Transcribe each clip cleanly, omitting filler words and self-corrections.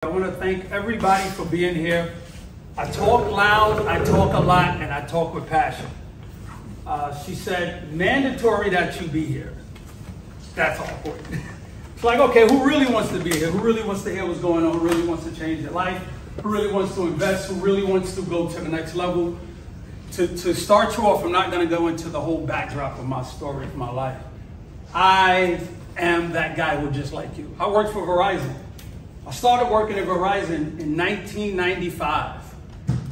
I want to thank everybody for being here. I talk loud, I talk a lot, and I talk with passion. She said, mandatory that you be here. That's all important. It's like, okay, who really wants to be here? Who really wants to hear what's going on? Who really wants to change their life? Who really wants to invest? Who really wants to go to the next level? To start you off, I'm not going to go into the whole backdrop of my story of my life. I am that guy who just like you. I worked for Verizon. I started working at Verizon in 1995.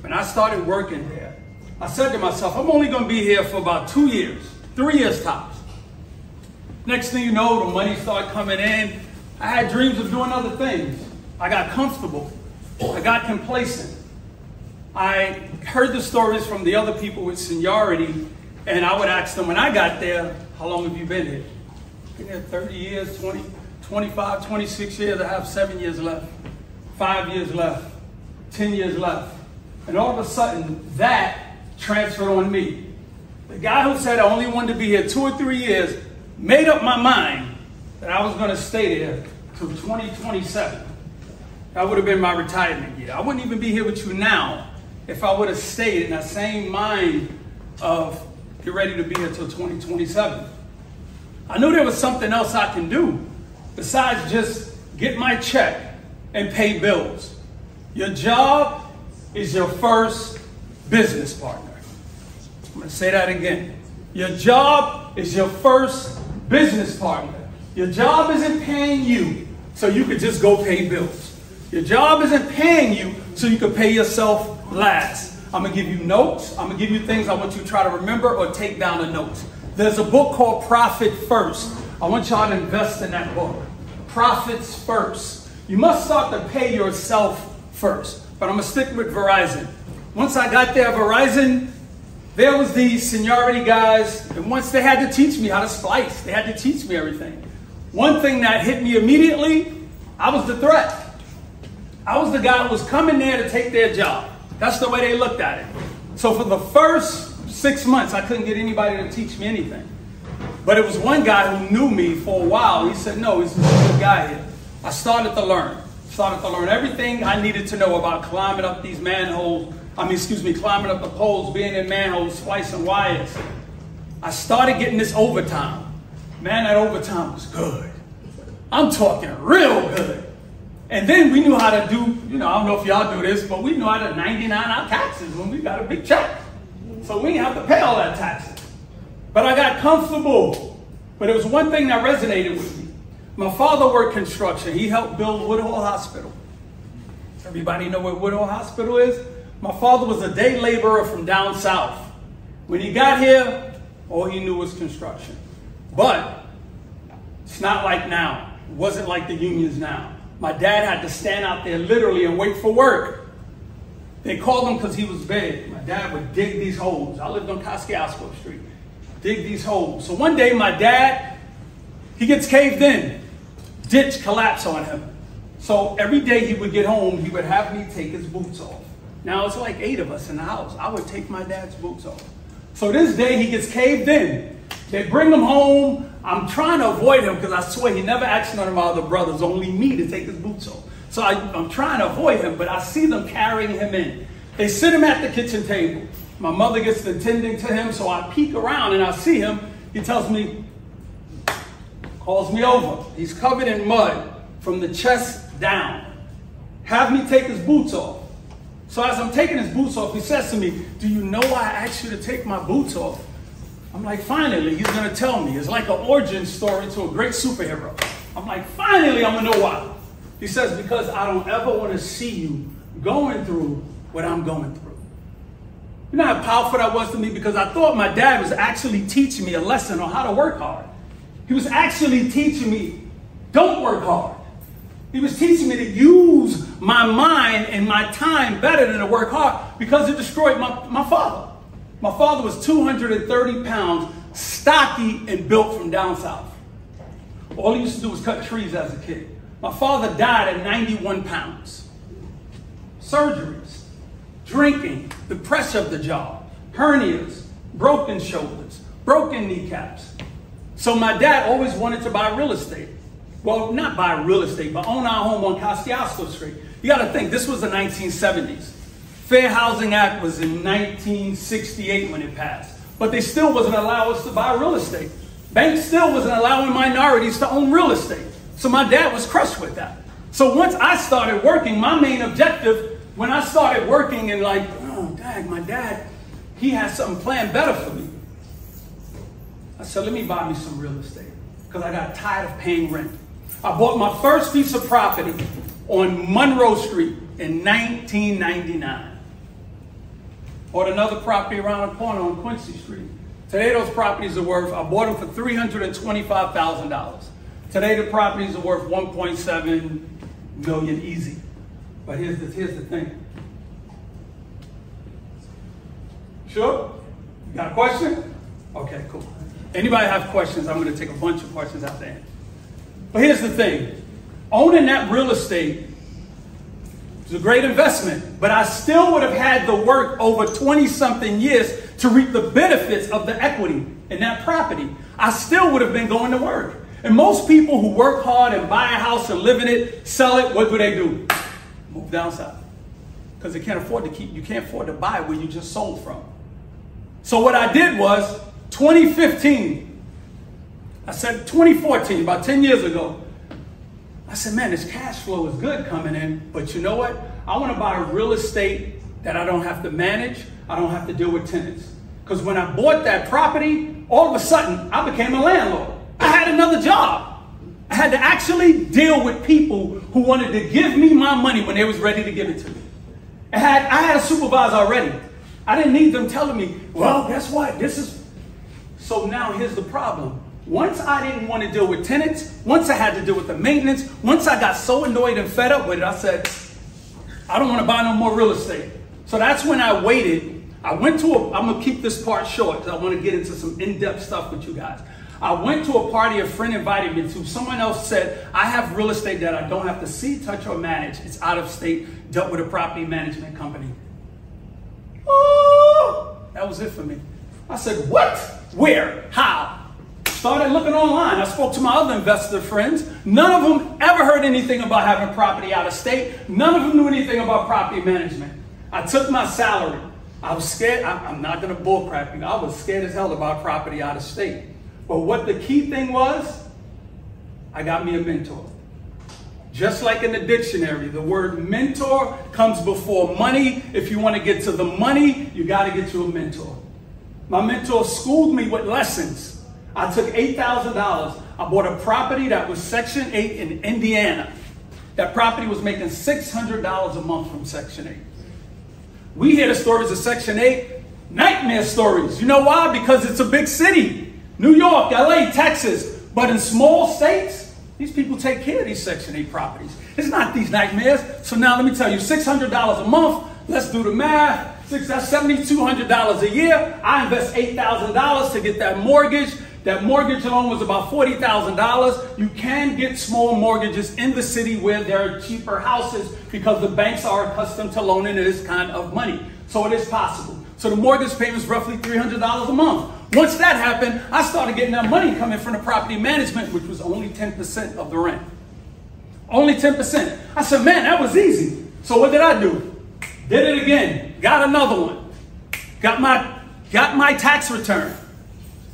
When I started working there, I said to myself, I'm only going to be here for about 2 years, 3 years tops. Next thing you know, the money started coming in. I had dreams of doing other things. I got comfortable. I got complacent. I heard the stories from the other people with seniority, and I would ask them when I got there, how long have you been here? Been here 30 years, 20, 25, 26 years. I have 7 years left, 5 years left, 10 years left. And all of a sudden, that transferred on me. The guy who said I only wanted to be here 2 or 3 years made up my mind that I was going to stay there till 2027. That would have been my retirement year. I wouldn't even be here with you now if I would have stayed in that same mind of get ready to be here till 2027. I knew there was something else I can do besides just get my check and pay bills. Your job is your first business partner. I'm going to say that again. Your job is your first business partner. Your job isn't paying you so you could just go pay bills. Your job isn't paying you so you could pay yourself last. I'm going to give you notes. I'm going to give you things I want you to try to remember or take down the notes. There's a book called Profit First. I want y'all to invest in that book. Profits first. You must start to pay yourself first. But I'm going to stick with Verizon. Once I got there at Verizon, there was these seniority guys, and once they had to teach me how to splice. They had to teach me everything. One thing that hit me immediately, I was the threat. I was the guy who was coming there to take their job. That's the way they looked at it. So for the first 6 months, I couldn't get anybody to teach me anything. But it was one guy who knew me for a while. He said, no, he's a good guy here. I started to learn. Started to learn everything I needed to know about climbing up these manholes. Climbing up the poles, being in manholes, splicing wires. I started getting this overtime. Man, that overtime was good. I'm talking real good. And then we knew how to do, I don't know if y'all do this, but we knew how to 99 our taxes when we got a big check. So we didn't have to pay all that taxes. But I got comfortable. But there was one thing that resonated with me. My father worked construction. He helped build Woodhull Hospital. Everybody know what Woodhull Hospital is? My father was a day laborer from down south. When he got here, all he knew was construction. But it's not like now. It wasn't like the unions now. My dad had to stand out there literally and wait for work. They called him because he was big. My dad would dig these holes. I lived on Kosciuszko Street. Dig these holes. So one day my dad, he gets caved in. Ditch collapsed on him. So every day he would get home, he would have me take his boots off. Now it's like 8 of us in the house. I would take my dad's boots off. So this day he gets caved in. They bring him home. I'm trying to avoid him because I swear he never asked none of my other brothers, only me to take his boots off. So I'm trying to avoid him, but I see them carrying him in. They sit him at the kitchen table. My mother gets to tending to him, so I peek around and I see him. He tells me, calls me over. He's covered in mud from the chest down. Have me take his boots off. So as I'm taking his boots off, he says to me, do you know why I asked you to take my boots off? I'm like, finally, he's going to tell me. It's like an origin story to a great superhero. I'm like, finally, I'm going to know why. He says, because I don't ever want to see you going through what I'm going through. You know how powerful that was to me? Because I thought my dad was actually teaching me a lesson on how to work hard. He was actually teaching me, don't work hard. He was teaching me to use my mind and my time better than to work hard because it destroyed my father. My father was 230 pounds, stocky and built from down south. All he used to do was cut trees as a kid. My father died at 91 pounds. Surgeries, drinking, the pressure of the job, hernias, broken shoulders, broken kneecaps. So my dad always wanted to buy real estate. Well, not buy real estate, but own our home on Kosciuszko Street. You got to think, this was the 1970s. Fair Housing Act was in 1968 when it passed. But they still wasn't allowing us to buy real estate. Banks still wasn't allowing minorities to own real estate. So my dad was crushed with that. So once I started working, my main objective, when I started working and like, oh, dang, my dad, he has something planned better for me. I said, let me buy me some real estate because I got tired of paying rent. I bought my first piece of property on Monroe Street in 1999. Bought another property around the corner on Quincy Street. Today those properties are worth, I bought them for $325,000. Today the properties are worth $1.7 million easy. But here's the thing. Sure? You got a question? Okay, cool. Anybody have questions? I'm going to take a bunch of questions out there. But here's the thing. Owning that real estate is a great investment, but I still would have had to work over 20-something years to reap the benefits of the equity in that property. I still would have been going to work. And most people who work hard and buy a house and live in it, sell it, what do? Move down south. Because they can't afford to keep, you can't afford to buy where you just sold from. So what I did was, 2015, I said 2014, about 10 years ago, I said, man, this cash flow is good coming in, but you know what? I want to buy real estate that I don't have to manage, I don't have to deal with tenants. Because when I bought that property, all of a sudden, I became a landlord. I had another job. I had to actually deal with people who wanted to give me my money when they was ready to give it to me. I had a supervisor already. I didn't need them telling me, well, guess what? This is... So now here's the problem. Once I didn't want to deal with tenants, once I had to deal with the maintenance, once I got so annoyed and fed up with it, I said, I don't want to buy no more real estate. So that's when I waited. I'm going to keep this part short because I want to get into some in-depth stuff with you guys. I went to a party a friend invited me to. Someone else said, I have real estate that I don't have to see, touch, or manage. It's out of state, dealt with a property management company. Oh, that was it for me. I said, what? Where? How? Started looking online. I spoke to my other investor friends. None of them ever heard anything about having property out of state. None of them knew anything about property management. I took my salary. I was scared. I'm not going to bullcrap you. I was scared as hell about property out of state. But what the key thing was, I got me a mentor. Just like in the dictionary, the word mentor comes before money. If you want to get to the money, you got to get you a mentor. My mentor schooled me with lessons. I took $8,000. I bought a property that was Section 8 in Indiana. That property was making $600 a month from Section 8. We hear the stories of Section 8, nightmare stories. You know why? Because it's a big city. New York, LA, Texas. But in small states, these people take care of these Section 8 properties. It's not these nightmares. So now let me tell you, $600 a month. Let's do the math. That's $7,200 a year. I invest $8,000 to get that mortgage. That mortgage loan was about $40,000. You can get small mortgages in the city where there are cheaper houses because the banks are accustomed to loaning this kind of money. So it is possible. So the mortgage payment is roughly $300 a month. Once that happened, I started getting that money coming from the property management, which was only 10% of the rent. Only 10%. I said, man, that was easy. So what did I do? Did it again. Got another one. Got my tax return.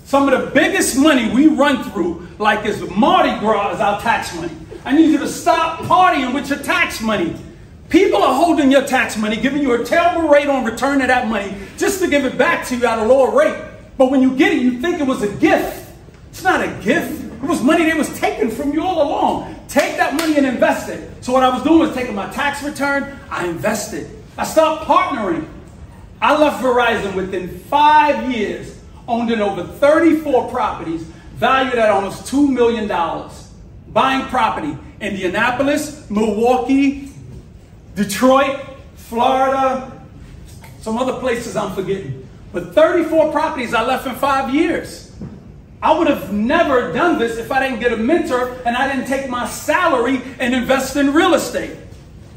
Some of the biggest money we run through, like is Mardi Gras, is our tax money. I need you to stop partying with your tax money. People are holding your tax money, giving you a terrible rate on return of that money just to give it back to you at a lower rate. But when you get it, you think it was a gift. It's not a gift. It was money that was taken from you all along. Take that money and invest it. So what I was doing was taking my tax return, I invested. I stopped partnering. I left Verizon within 5 years, owned in over 34 properties, valued at almost $2 million. Buying property, Indianapolis, Milwaukee, Detroit, Florida, some other places I'm forgetting. But 34 properties I left in 5 years. I would have never done this if I didn't get a mentor and I didn't take my salary and invest in real estate.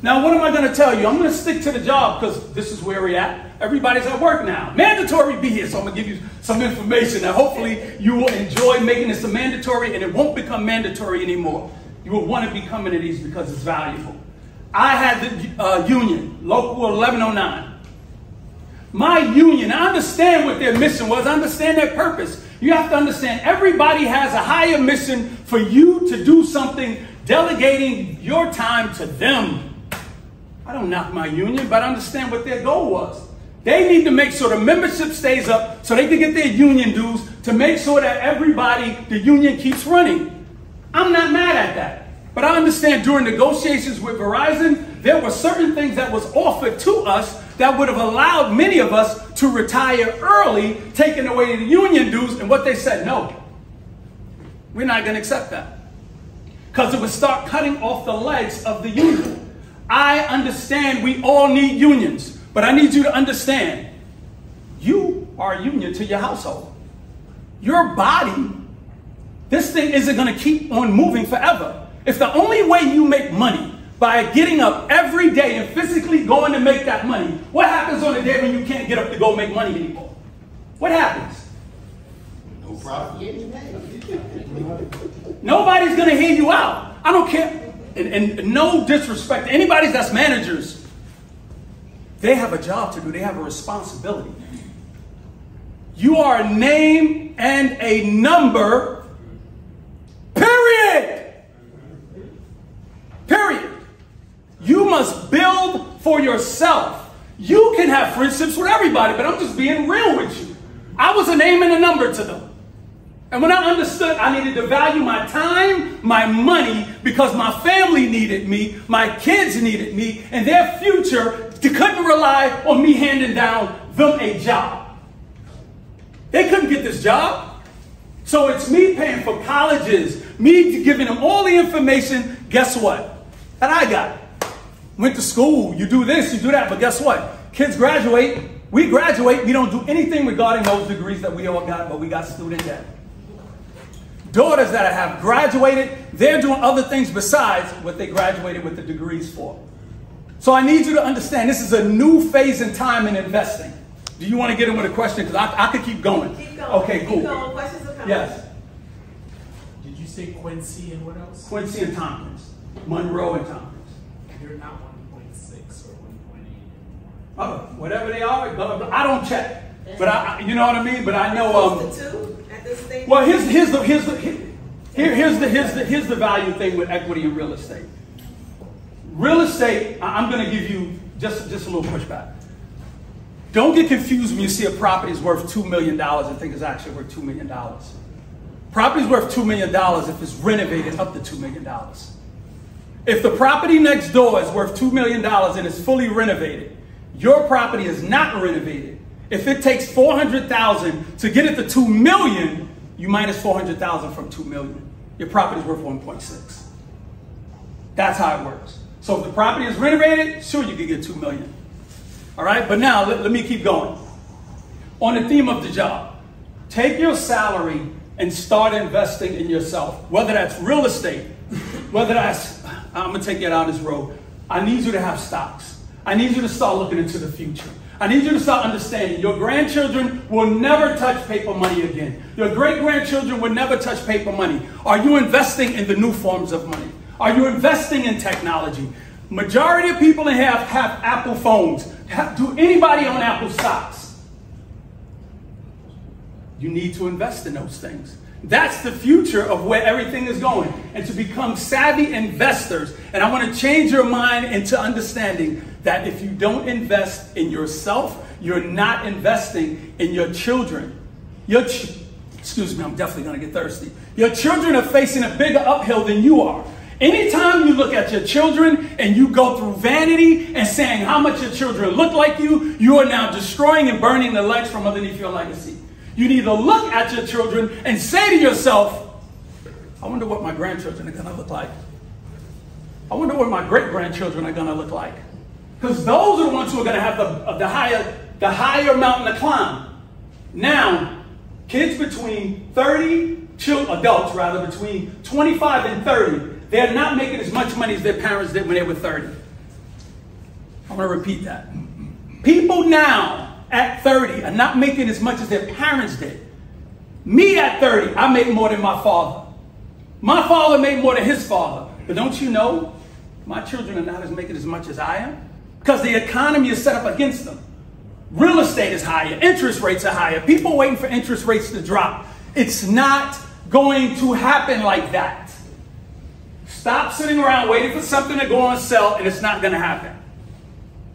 Now, what am I going to tell you? I'm going to stick to the job because this is where we're at. Everybody's at work now. Mandatory be here. So I'm going to give you some information that hopefully you will enjoy making this a mandatory and it won't become mandatory anymore. You will want to be coming to these because it's valuable. I had the union, local 1109. My union, I understand what their mission was. I understand their purpose. You have to understand everybody has a higher mission for you to do something, delegating your time to them. I don't knock my union, but I understand what their goal was. They need to make sure the membership stays up so they can get their union dues to make sure that everybody, the union keeps running. I'm not mad at that. But I understand during negotiations with Verizon, there were certain things that was offered to us that would have allowed many of us to retire early, taking away the union dues, and what they said, no, we're not going to accept that. Because it would start cutting off the legs of the union. I understand we all need unions, but I need you to understand, you are a union to your household. Your body, this thing isn't going to keep on moving forever. If the only way you make money by getting up every day and physically going to make that money, what happens on a day when you can't get up to go make money anymore? What happens? No profit. Nobody's going to hear you out. I don't care. And no disrespect to anybody that's managers. They have a job to do. They have a responsibility. You are a name and a number, period. Period. You must build for yourself. You can have friendships with everybody, but I'm just being real with you. I was a name and a number to them. And when I understood I needed to value my time, my money, because my family needed me, my kids needed me, and their future, they couldn't rely on me handing down them a job. They couldn't get this job. So it's me paying for colleges, me giving them all the information. Guess what? That I got. Went to school, you do this, you do that, but guess what? Kids graduate, we graduate, we don't do anything regarding those degrees that we all got, but we got student debt. Daughters that have graduated, they're doing other things besides what they graduated with the degrees for. So I need you to understand this is a new phase in time in investing. Do you want to get in with a question? Because I could keep going. Keep going. Okay, cool. Keep going. Questions or comments? Yes. Did you say Quincy and what else? Quincy and Tompkins. Monroe and Tompkins. You're not 1.6 or 1.8 anymore. Oh, whatever they are, I don't check. But you know what I mean? But I know. Close to 2 at this stage? Well, here's the value thing with equity in real estate. Real estate, I'm going to give you just a little pushback. Don't get confused when you see a property is worth $2 million and think it's actually worth $2 million. Property is worth $2 million if it's renovated up to $2 million. If the property next door is worth $2 million and it's fully renovated, your property is not renovated. If it takes $400,000 to get it to $2 million, you minus $400,000 from $2 million. Your property is worth 1.6. That's how it works. So if the property is renovated, sure you could get $2 million. All right, but now let me keep going. On the theme of the job, take your salary and start investing in yourself, whether that's real estate, whether that's, I'm going to take you down this road. I need you to have stocks. I need you to start looking into the future. I need you to start understanding your grandchildren will never touch paper money again. Your great-grandchildren will never touch paper money. Are you investing in the new forms of money? Are you investing in technology? Majority of people in here have Apple phones. Do anybody own Apple stocks? You need to invest in those things. That's the future of where everything is going. And to become savvy investors, and I want to change your mind into understanding that if you don't invest in yourself, you're not investing in your children. Excuse me, I'm definitely going to get thirsty. Your children are facing a bigger uphill than you are. Anytime you look at your children and you go through vanity and saying how much your children look like you are now destroying and burning the legs from underneath your legacy. You need to look at your children and say to yourself, I wonder what my grandchildren are going to look like. I wonder what my great-grandchildren are going to look like. Because those are the ones who are going to have the higher mountain to climb. Now, kids between 30, adults rather, between 25 and 30, they're not making as much money as their parents did when they were 30. I'm going to repeat that. People now at 30 are not making as much as their parents did. Me at 30, I make more than my father. My father made more than his father. But don't you know, my children are not as making as much as I am? Because the economy is set up against them. Real estate is higher, interest rates are higher, people waiting for interest rates to drop. It's not going to happen like that. Stop sitting around waiting for something to go on sale, and it's not going to happen.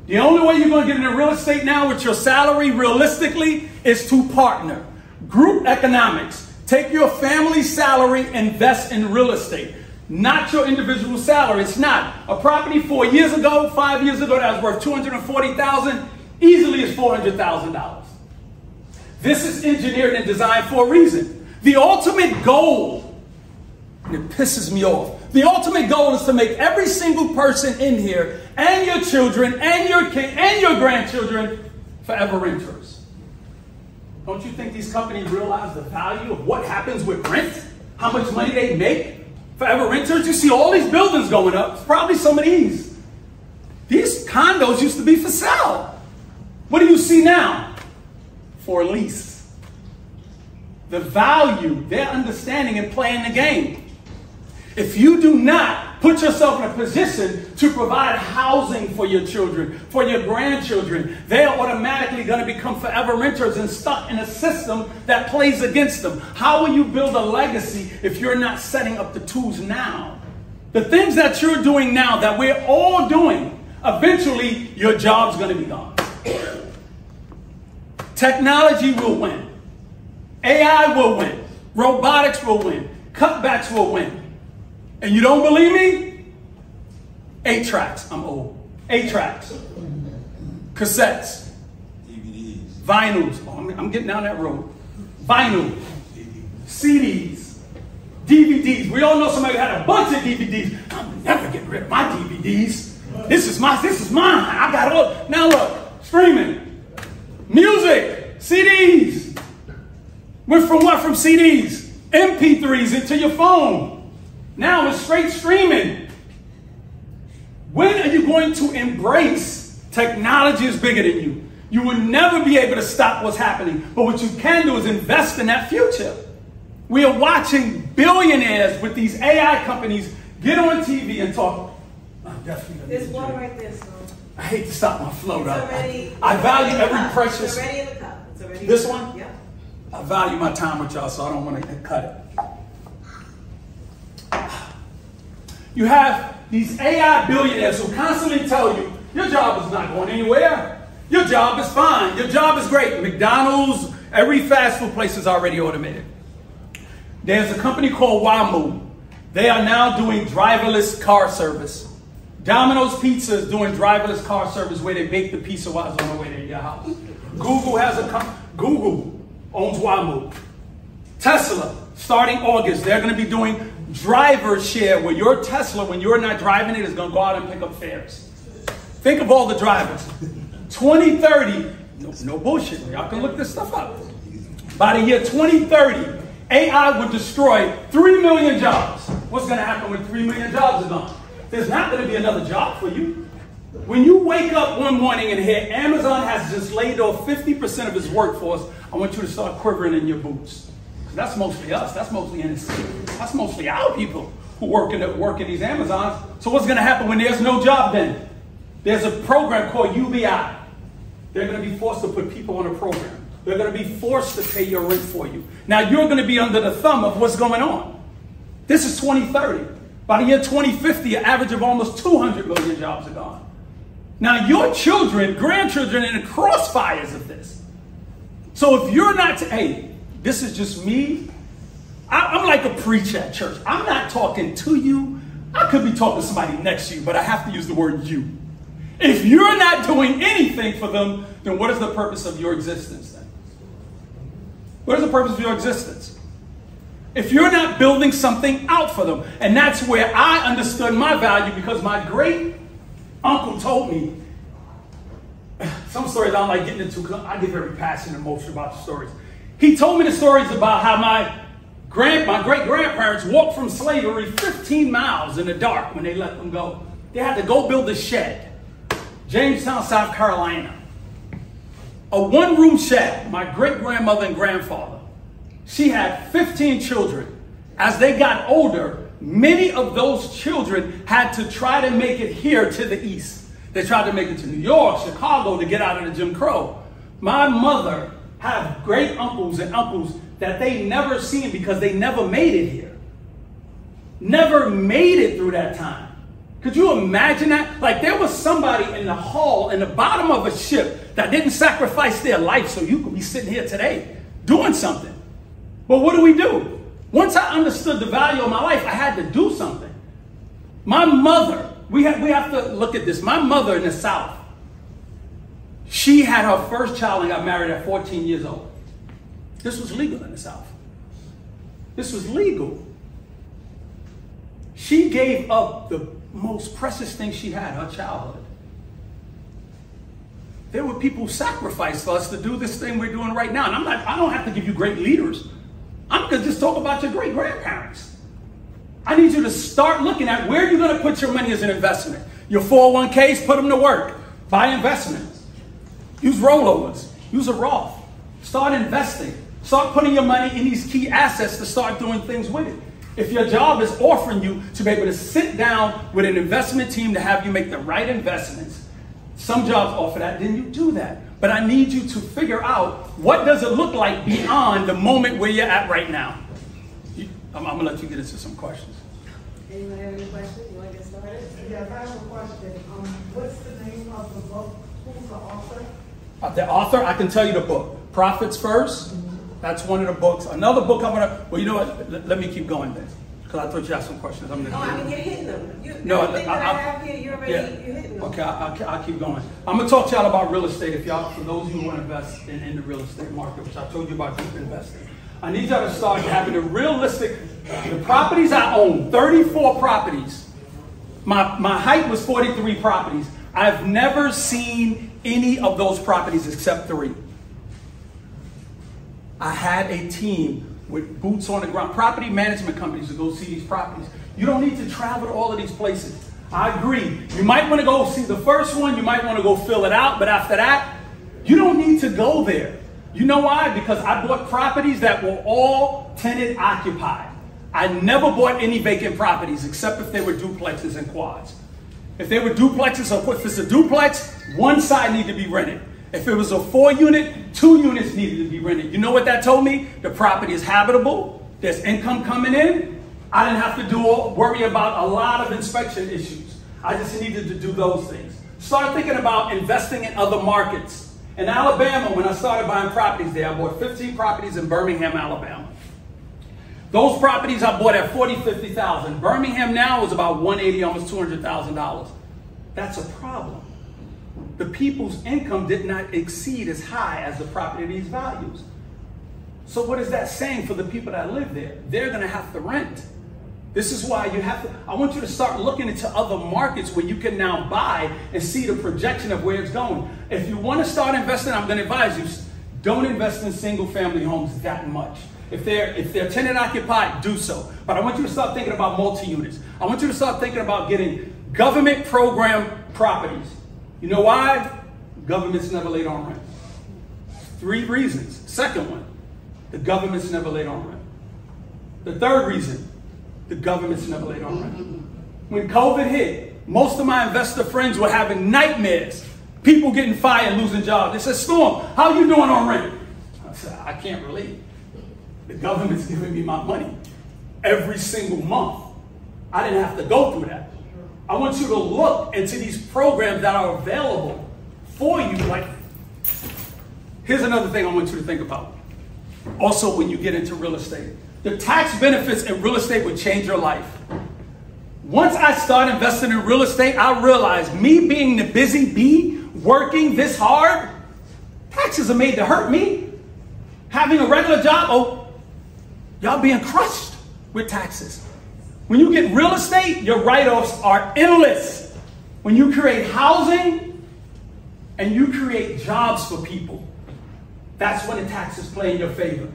The only way you're going to get into real estate now with your salary, realistically, is to partner. Group economics. Take your family salary, invest in real estate. Not your individual salary. It's not. A property 4 years ago, 5 years ago, that was worth $240,000, easily is $400,000. This is engineered and designed for a reason. The ultimate goal, and it pisses me off, the ultimate goal is to make every single person in here, and your children, and your kids, and your grandchildren, forever renters. Don't you think these companies realize the value of what happens with rent? How much money they make? Forever renters, you see all these buildings going up. It's probably some of these. These condos used to be for sale. What do you see now? For lease. The value, their understanding and playing the game. If you do not put yourself in a position to provide housing for your children, for your grandchildren, they are automatically going to become forever renters and stuck in a system that plays against them. How will you build a legacy if you're not setting up the tools now? The things that you're doing now, that we're all doing, eventually your job's going to be gone. Technology will win. AI will win. Robotics will win. Cutbacks will win. And you don't believe me? 8 tracks. I'm old. 8 tracks. Cassettes. DVDs. Vinyls. Oh, I'm getting down that road. Vinyl. CDs. DVDs. We all know somebody who had a bunch of DVDs. I'm never getting rid of my DVDs. This is mine. I got it all. Now look. Streaming. Music. CDs. We're from what? From CDs. MP3s into your phone. Now it's straight streaming. When are you going to embrace technology is bigger than you? You will never be able to stop what's happening. But what you can do is invest in that future. We are watching billionaires with these AI companies get on TV and talk. There's one right there, so. I hate to stop my flow. I value every precious. It's already in the cup. It's already This in the one? cup. Yeah. I value my time with y'all, so I don't want to cut it. You have these AI billionaires who constantly tell you, your job is not going anywhere. Your job is fine. Your job is great. McDonald's, every fast food place is already automated. There's a company called WAMU. They are now doing driverless car service. Domino's Pizza is doing driverless car service where they bake the pizza while it's on the way to your house. Google owns WAMU. Tesla, starting August, they're going to be doing driver share where your Tesla, when you're not driving it, is going to go out and pick up fares. Think of all the drivers. 2030, no bullshit. Y'all can look this stuff up. By the year 2030, AI would destroy 3 million jobs. What's going to happen when 3 million jobs are gone? There's not going to be another job for you. When you wake up one morning and hear Amazon has just laid off 50% of its workforce, I want you to start quivering in your boots. That's mostly us. That's mostly innocent. That's mostly our people who work in these Amazons. So what's going to happen when there's no job then? There's a program called UBI. They're going to be forced to put people on a program. They're going to be forced to pay your rent for you. Now you're going to be under the thumb of what's going on. This is 2030. By the year 2050, an average of almost 200 million jobs are gone. Now your children, grandchildren, are in the crossfires of this. So if you're not, hey, this is just me. I'm like a preacher at church. I'm not talking to you. I could be talking to somebody next to you, but I have to use the word you. If you're not doing anything for them, then what is the purpose of your existence then? What is the purpose of your existence? If you're not building something out for them. And that's where I understood my value, because my great uncle told me, some stories I don't like getting into because I get very passionate and emotional about the stories. He told me the stories about how my great-grandparents walked from slavery 15 miles in the dark when they let them go. They had to go build a shed. Jamestown, South Carolina. A one-room shed. My great-grandmother and grandfather. She had 15 children. As they got older, Many of those children had to try to make it here to the East. They tried to make it to New York, Chicago to get out of the Jim Crow. My mother had great uncles and uncles that they never seen because they never made it here. Never made it through that time. Could you imagine that? Like there was somebody in the hull, in the bottom of a ship that didn't sacrifice their life so you could be sitting here today doing something. But what do? Once I understood the value of my life, I had to do something. My mother, we have to look at this. My mother in the South, she had her first child and got married at 14 years old. This was legal in the South. This was legal. She gave up the most precious thing she had, her childhood. There were people who sacrificed for us to do this thing we're doing right now. And I don't have to give you great leaders. I'm going to just talk about your great-grandparents. I need you to start looking at where you're going to put your money as an investment. Your 401ks, put them to work. Buy investments. Use rollovers. Use a Roth. Start investing. Start putting your money in these key assets to start doing things with it. If your job is offering you to be able to sit down with an investment team to have you make the right investments, some jobs offer that, then you do that. But I need you to figure out what does it look like beyond the moment where you're at right now. I'm going to let you get into some questions. Anyone have any questions? You want to get started? Yeah, I have a question. What's the name of the book? Who's the author? The author, I can tell you the book. Profits First. That's one of the books. Another book I'm going to, well, you know what? Let me keep going then. Because I thought you had some questions. I'm going to I mean, you're hitting them. I have here, you're hitting them. Okay, I'll keep going. I'm going to talk to y'all about real estate. If y'all, for those who want to invest in the real estate market, which I told you about deep investing, I need y'all to start having the properties I own, 34 properties. My height was 43 properties. I've never seen any of those properties except 3. I had a team with boots on the ground, property management companies to go see these properties. You don't need to travel to all of these places. I agree. You might want to go see the first one. You might want to go fill it out. But after that, you don't need to go there. You know why? Because I bought properties that were all tenant occupied. I never bought any vacant properties except if they were duplexes and quads. If they were duplexes, or if it's a duplex, one side needed to be rented. If it was a 4-unit, 2 units needed to be rented. You know what that told me? The property is habitable. There's income coming in. I didn't have to worry about a lot of inspection issues. I just needed to do those things. Start thinking about investing in other markets. In Alabama, when I started buying properties there, I bought 15 properties in Birmingham, Alabama. Those properties I bought at $40,000, $50,000. Birmingham now is about $180,000, almost $200,000. That's a problem. The people's income did not exceed as high as the property's values. So what is that saying for the people that live there? They're going to have to rent. This is why you have to, I want you to start looking into other markets where you can now buy and see the projection of where it's going. If you want to start investing, I'm going to advise you, don't invest in single family homes that much. If they're tenant occupied, do so. But I want you to start thinking about multi-units. I want you to start thinking about getting government program properties. You know why? Government's never laid on rent. 3 reasons. Second one, the government's never laid on rent. The third reason, the government's never laid on rent. When COVID hit, most of my investor friends were having nightmares. People getting fired, losing jobs. They said, Storm, how you doing on rent? I said, I can't relate. The government's giving me my money every single month. I didn't have to go through that. I want you to look into these programs that are available for you. Like, here's another thing I want you to think about. Also, when you get into real estate, the tax benefits in real estate would change your life. Once I started investing in real estate, I realized me being the busy bee, working this hard, taxes are made to hurt me. Having a regular job, oh, y'all being crushed with taxes. When you get real estate, your write-offs are endless. When you create housing and you create jobs for people, that's when the taxes play in your favor.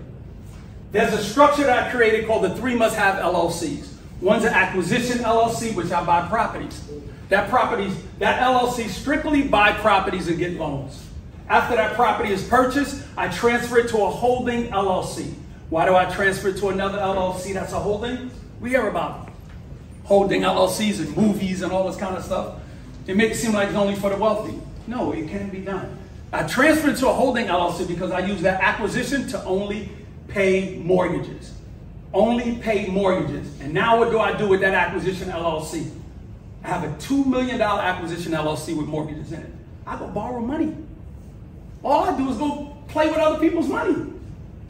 There's a structure that I created called the 3 must-have LLCs. One's an acquisition LLC, which I buy properties. That LLC strictly buy properties and get loans. After that property is purchased, I transfer it to a holding LLC. Why do I transfer it to another LLC that's a holding? We hear about them. holding LLCs and movies and all this kind of stuff. It makes it seem like it's only for the wealthy. No, it can be done. I transferred to a holding LLC because I use that acquisition to only pay mortgages. Only pay mortgages. And now what do I do with that acquisition LLC? I have a $2 million acquisition LLC with mortgages in it. I go borrow money. All I do is go play with other people's money.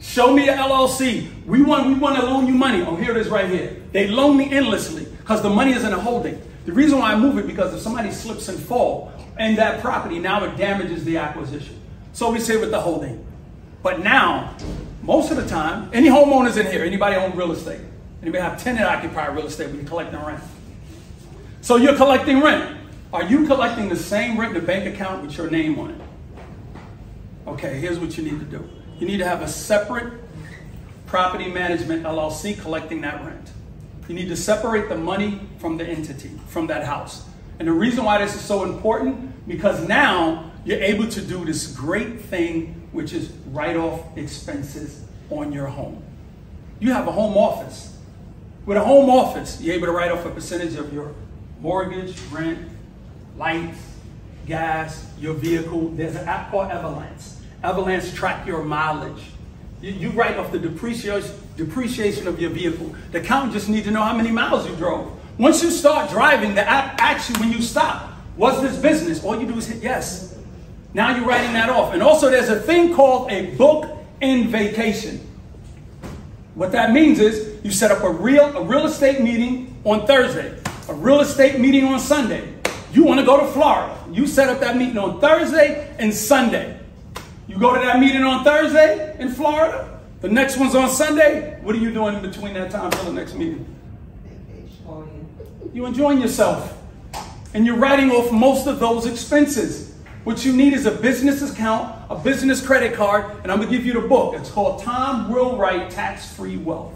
Show me the LLC. We want to loan you money. Oh, here it is right here. They loan me endlessly because the money is in a holding. The reason why I move it because if somebody slips and fall in that property, now it damages the acquisition. So we say with the holding. But now, most of the time, any homeowners in here, anybody own real estate? Anybody have tenant occupied real estate when you're collecting rent? So you're collecting rent. Are you collecting the same rent in the bank account with your name on it? Okay, here's what you need to do. You need to have a separate property management LLC collecting that rent. You need to separate the money from the entity, from that house. And the reason why this is so important, because now you're able to do this great thing, which is write off expenses on your home. You have a home office. With a home office, you're able to write off a percentage of your mortgage, rent, lights, gas, your vehicle. There's an app called Avalanche. Avalanche track your mileage. You write off the depreciation of your vehicle. The accountant just needs to know how many miles you drove. Once you start driving, the app asks you when you stop, what's this business? All you do is hit yes. Now you're writing that off. And also there's a thing called a book-in vacation. What that means is you set up a real estate meeting on Thursday, a real estate meeting on Sunday. You want to go to Florida. You set up that meeting on Thursday and Sunday. You go to that meeting on Thursday in Florida. The next one's on Sunday. What are you doing in between that time till the next meeting? You're enjoying yourself. And you're writing off most of those expenses. What you need is a business account, a business credit card, and I'm going to give you the book. It's called Time Will Write Tax-Free Wealth.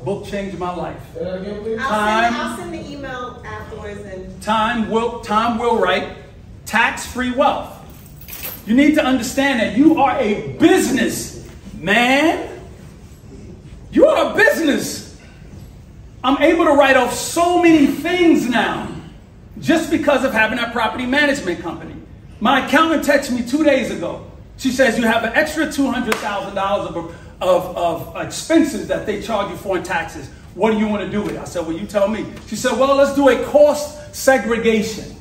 Book changed my life. I'll send the email afterwards. And Time Will Write Tax-Free Wealth. You need to understand that you are a business man. You are a business. I'm able to write off so many things now just because of having a property management company. My accountant texted me 2 days ago. She says you have an extra $200,000 of expenses that they charge you for in taxes. What do you want to do with it? I said, well, you tell me. She said, well, let's do a cost segregation.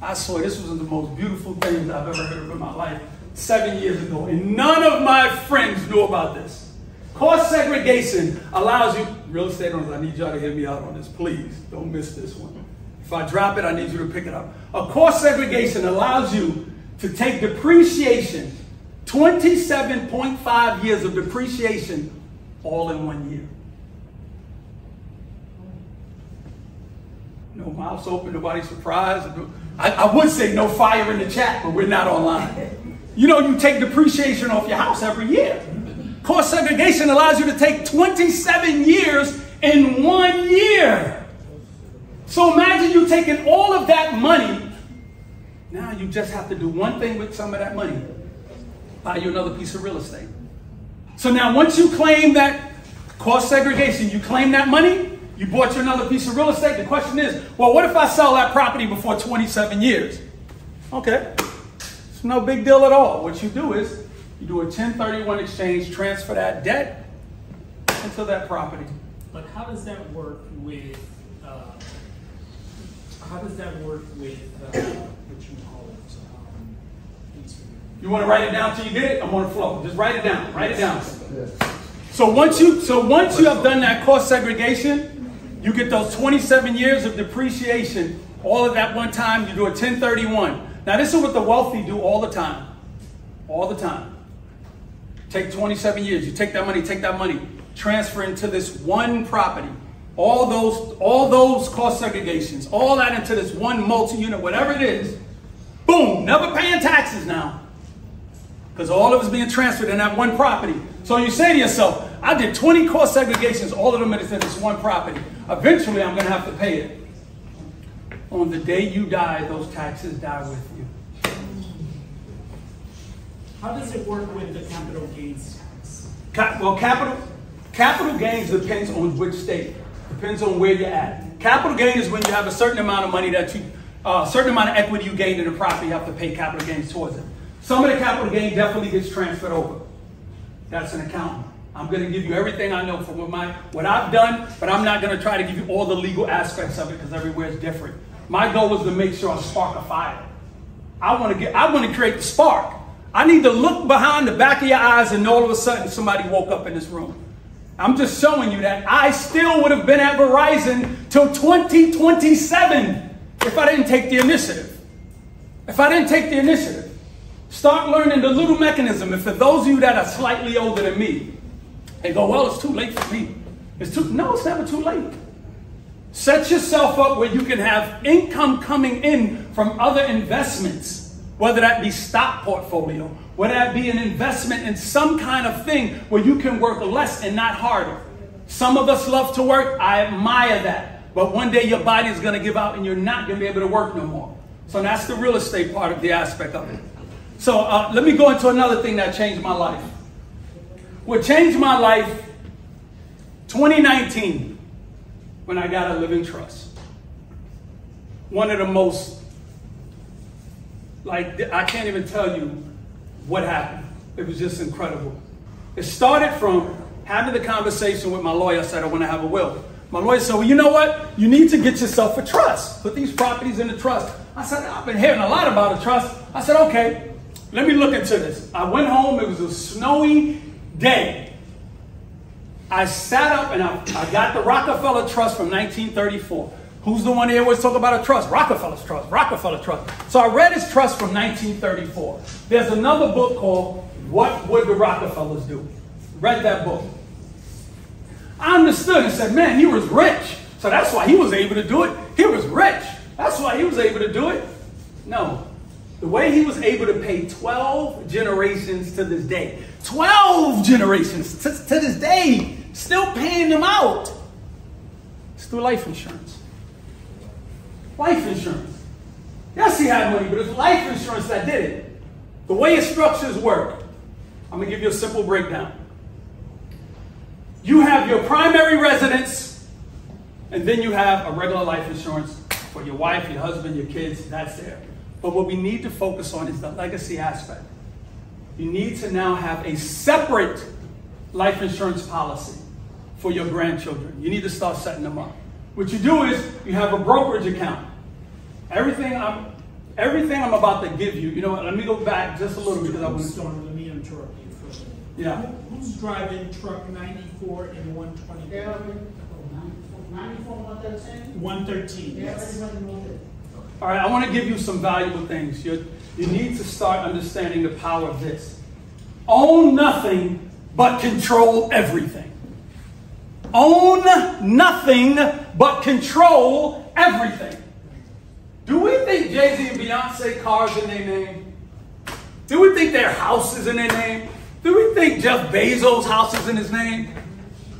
I swear this was the most beautiful thing I've ever heard of in my life 7 years ago. And none of my friends knew about this. Cost segregation allows you, real estate owners, I need y'all to hear me out on this, please. Don't miss this one. If I drop it, I need you to pick it up. A cost segregation allows you to take depreciation, 27.5 years of depreciation, all in 1 year. No mouths open, nobody surprised. I would say no fire in the chat, but we're not online. You know, you take depreciation off your house every year. Cost segregation allows you to take 27 years in 1 year. So imagine you taking all of that money. Now you just have to do one thing with some of that money. Buy you another piece of real estate. So now once you claim that cost segregation, you claim that money, you bought you another piece of real estate. The question is, well, what if I sell that property before 27 years? Okay, it's no big deal at all. What you do is you do a 1031 exchange, transfer that debt into that property. But how does that work with, what you call it? You want to write it down till you get it? I'm on the flow. Just write it down. Write it down. So once you have done that cost segregation, you get those 27 years of depreciation, all of that one time. You do a 1031. Now this is what the wealthy do all the time. All the time. Take 27 years. You take that money, transfer into this one property. All those cost segregations, all that into this one multi-unit, whatever it is. Boom, never paying taxes now. Because all of it's being transferred in that one property. So you say to yourself, I did 20 cost segregations, all of them into this one property. Eventually, I'm going to have to pay it. On the day you die, those taxes die with you. How does it work with the capital gains tax? Well, capital gains depends on which state. Depends on where you're at. Capital gain is when you have a certain amount of money a certain amount of equity you gained in a property, you have to pay capital gains towards it. Some of the capital gain definitely gets transferred over. That's an accountant. I'm going to give you everything I know from what I've done, but I'm not going to try to give you all the legal aspects of it because everywhere is different. My goal was to make sure I spark a fire. I want to create the spark. I need to look behind the back of your eyes and all of a sudden somebody woke up in this room. I'm just showing you that I still would have been at Verizon till 2027 if I didn't take the initiative. If I didn't take the initiative. Start learning the little mechanism. If for those of you that are slightly older than me, they go, well, it's too late for me. No, it's never too late. Set yourself up where you can have income coming in from other investments, whether that be stock portfolio, whether that be an investment in some kind of thing where you can work less and not harder. Some of us love to work. I admire that. But one day your body is going to give out and you're not going to be able to work no more. So that's the real estate part of the aspect of it. So let me go into another thing that changed my life. What changed my life, 2019, when I got a living trust. One of the most, I can't even tell you what happened. It was just incredible. It started from having the conversation with my lawyer. I said, I want to have a will. My lawyer said, well, you know what? You need to get yourself a trust. Put these properties in the trust. I said, I've been hearing a lot about a trust. I said, okay, let me look into this. I went home. It was a snowy day. I sat up and I got the Rockefeller Trust from 1934. Who's the one here always talk about a trust? Rockefeller's Trust, Rockefeller Trust. So I read his trust from 1934. There's another book called What Would the Rockefellers Do? Read that book. I understood and said, man, he was rich. So that's why he was able to do it. He was rich. That's why he was able to do it. No. The way he was able to pay 12 generations to this day. 12 generations to this day. Still paying them out. It's through life insurance. Life insurance. Yes, he had money, but it's life insurance that did it. The way his structures work. I'm going to give you a simple breakdown. You have your primary residence, and then you have a regular life insurance for your wife, your husband, your kids. That's there. But what we need to focus on is the legacy aspect. You need to now have a separate life insurance policy for your grandchildren. You need to start setting them up. What you do is you have a brokerage account. Everything I'm about to give you, you know what, let me go back just a little bit because I want to start. Let me interrupt you for a second. Yeah. Who's driving truck 94 and 120? 94, 113? 113, Yeah, yes. everybody knows it. All right, I want to give you some valuable things. You need to start understanding the power of this. Own nothing, but control everything. Own nothing, but control everything. Do we think Jay-Z and Beyonce cars in their name? Do we think their house is in their name? Do we think Jeff Bezos' house is in his name?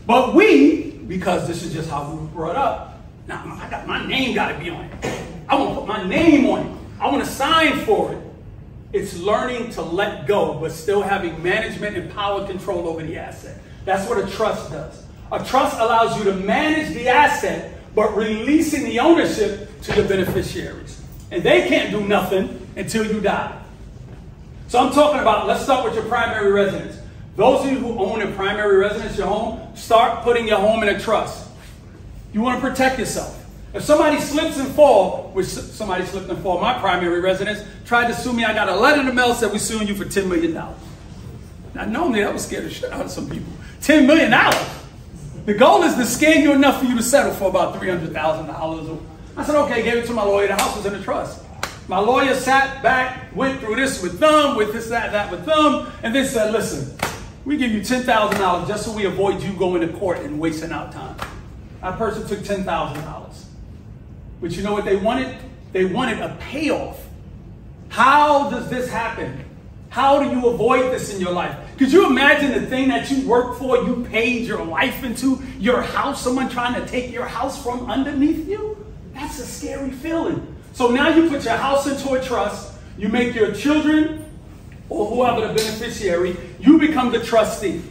But we, because this is just how we were brought up, now my name got to be on it. I want to put my name on it. I want to sign for it. It's learning to let go, but still having management and power control over the asset. That's what a trust does. A trust allows you to manage the asset, but releasing the ownership to the beneficiaries. And they can't do nothing until you die. So I'm talking about, let's start with your primary residence. Those of you who own a primary residence, your home, start putting your home in a trust. You want to protect yourself. If somebody slips and falls, which somebody slipped and fall, my primary residence tried to sue me. I got a letter in the mail that said we're suing you for $10 million. Now, normally that would scare the shit out of some people. $10 million. The goal is to scare you enough for you to settle for about $300,000. I said, okay, gave it to my lawyer. The house was in a trust. My lawyer sat back, went through this with them, with this, that with them, and then said, listen, we give you $10,000 just so we avoid you going to court and wasting our time. That person took $10,000. But you know what they wanted? They wanted a payoff. How does this happen? How do you avoid this in your life? Could you imagine the thing that you worked for, you paid your life into, your house, someone trying to take your house from underneath you? That's a scary feeling. So now you put your house into a trust, you make your children or whoever the beneficiary, you become the trustee.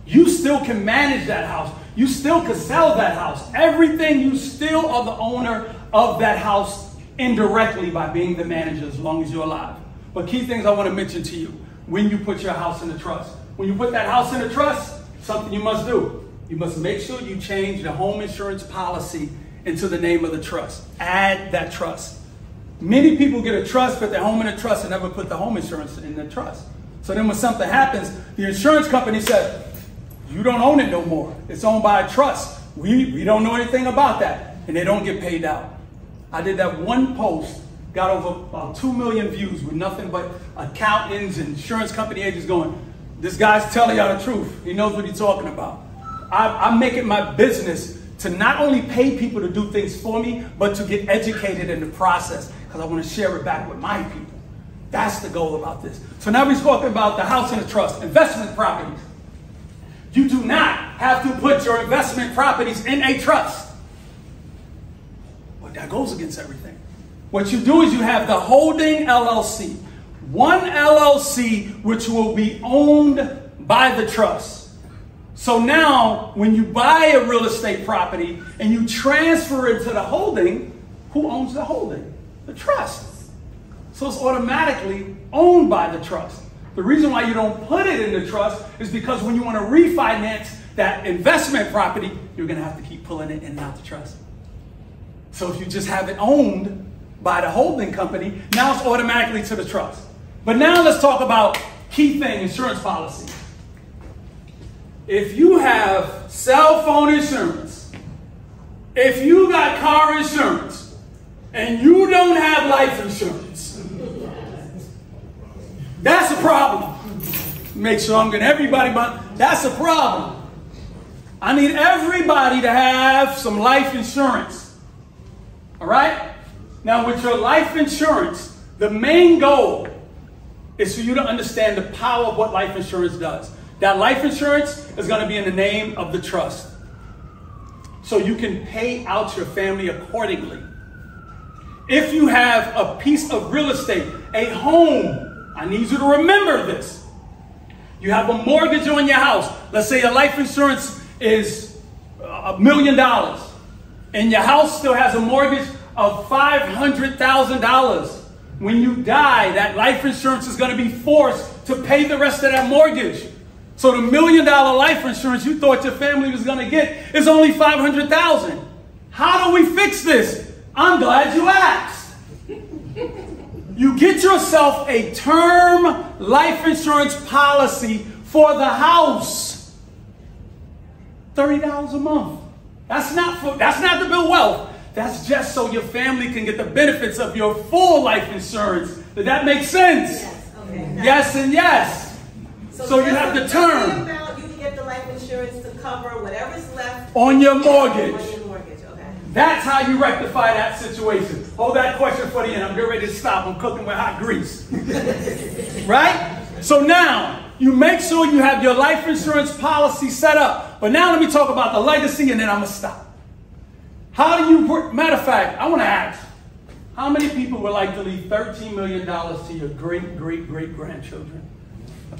You still can manage that house. You still could sell that house. Everything, you still are the owner of that house indirectly by being the manager as long as you're alive. But key things I want to mention to you when you put your house in the trust. When you put that house in the trust, something you must do. You must make sure you change the home insurance policy into the name of the trust. Add that trust. Many people get a trust, put their home in a trust, and never put the home insurance in the trust. So then when something happens, the insurance company says, you don't own it no more. It's owned by a trust. We don't know anything about that. And they don't get paid out. I did that one post, got over about 2 million views with nothing but accountants and insurance company agents going, this guy's telling y'all the truth. He knows what he's talking about. I make it my business to not only pay people to do things for me, but to get educated in the process because I want to share it back with my people. That's the goal about this. So now we're talking about the house in the trust, investment properties. You do not have to put your investment properties in a trust. But that goes against everything. What you do is you have the holding LLC. One LLC which will be owned by the trust. So now when you buy a real estate property and you transfer it to the holding, who owns the holding? The trust. So it's automatically owned by the trust. The reason why you don't put it in the trust is because when you want to refinance that investment property, you're going to have to keep pulling it in and out the trust. So if you just have it owned by the holding company, now it's automatically to the trust. But now let's talk about key thing, insurance policy. If you have cell phone insurance, if you got car insurance, and you don't have life insurance, that's a problem. Make sure I'm getting everybody, but that's a problem. I need everybody to have some life insurance. All right? Now, with your life insurance, the main goal is for you to understand the power of what life insurance does. That life insurance is going to be in the name of the trust. So you can pay out your family accordingly. If you have a piece of real estate, a home, I need you to remember this. You have a mortgage on your house. Let's say your life insurance is $1 million. And your house still has a mortgage of $500,000. When you die, that life insurance is going to be forced to pay the rest of that mortgage. So the $1 million life insurance you thought your family was going to get is only $500,000. How do we fix this? I'm glad you asked. You get yourself a term life insurance policy for the house. $30 a month. That's not to build wealth. That's just so your family can get the benefits of your full life insurance. Does that make sense? Yes. Okay. Yes and yes. So you have the term. Amount, you can get the life insurance to cover whatever's left on your mortgage. On your mortgage. Okay. That's how you rectify that situation. Hold that question for the end. I'm getting ready to stop. I'm cooking with hot grease. Right? So now, you make sure you have your life insurance policy set up. But now let me talk about the legacy and then I'm going to stop. How do you, matter of fact, I want to ask, how many people would like to leave $13 million to your great-great-great-grandchildren?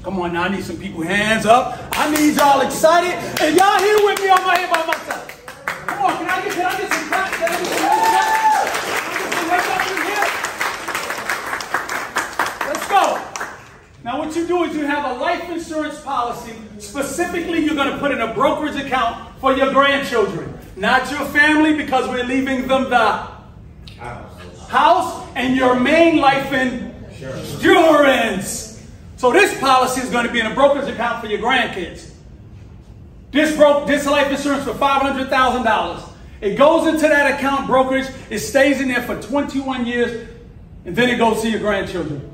Come on now, I need some people, hands up. I need y'all excited. And y'all here with me, I'm right here by myself. Come on, can I get some claps? Can I get some wake up in here? Let's go. Now what you do is you have a life insurance policy. Specifically, you're going to put in a brokerage account for your grandchildren. Not your family, because we're leaving them the house and your main life insurance. So this policy is going to be in a brokerage account for your grandkids. This life insurance for $500,000. It goes into that account brokerage. It stays in there for 21 years, and then it goes to your grandchildren.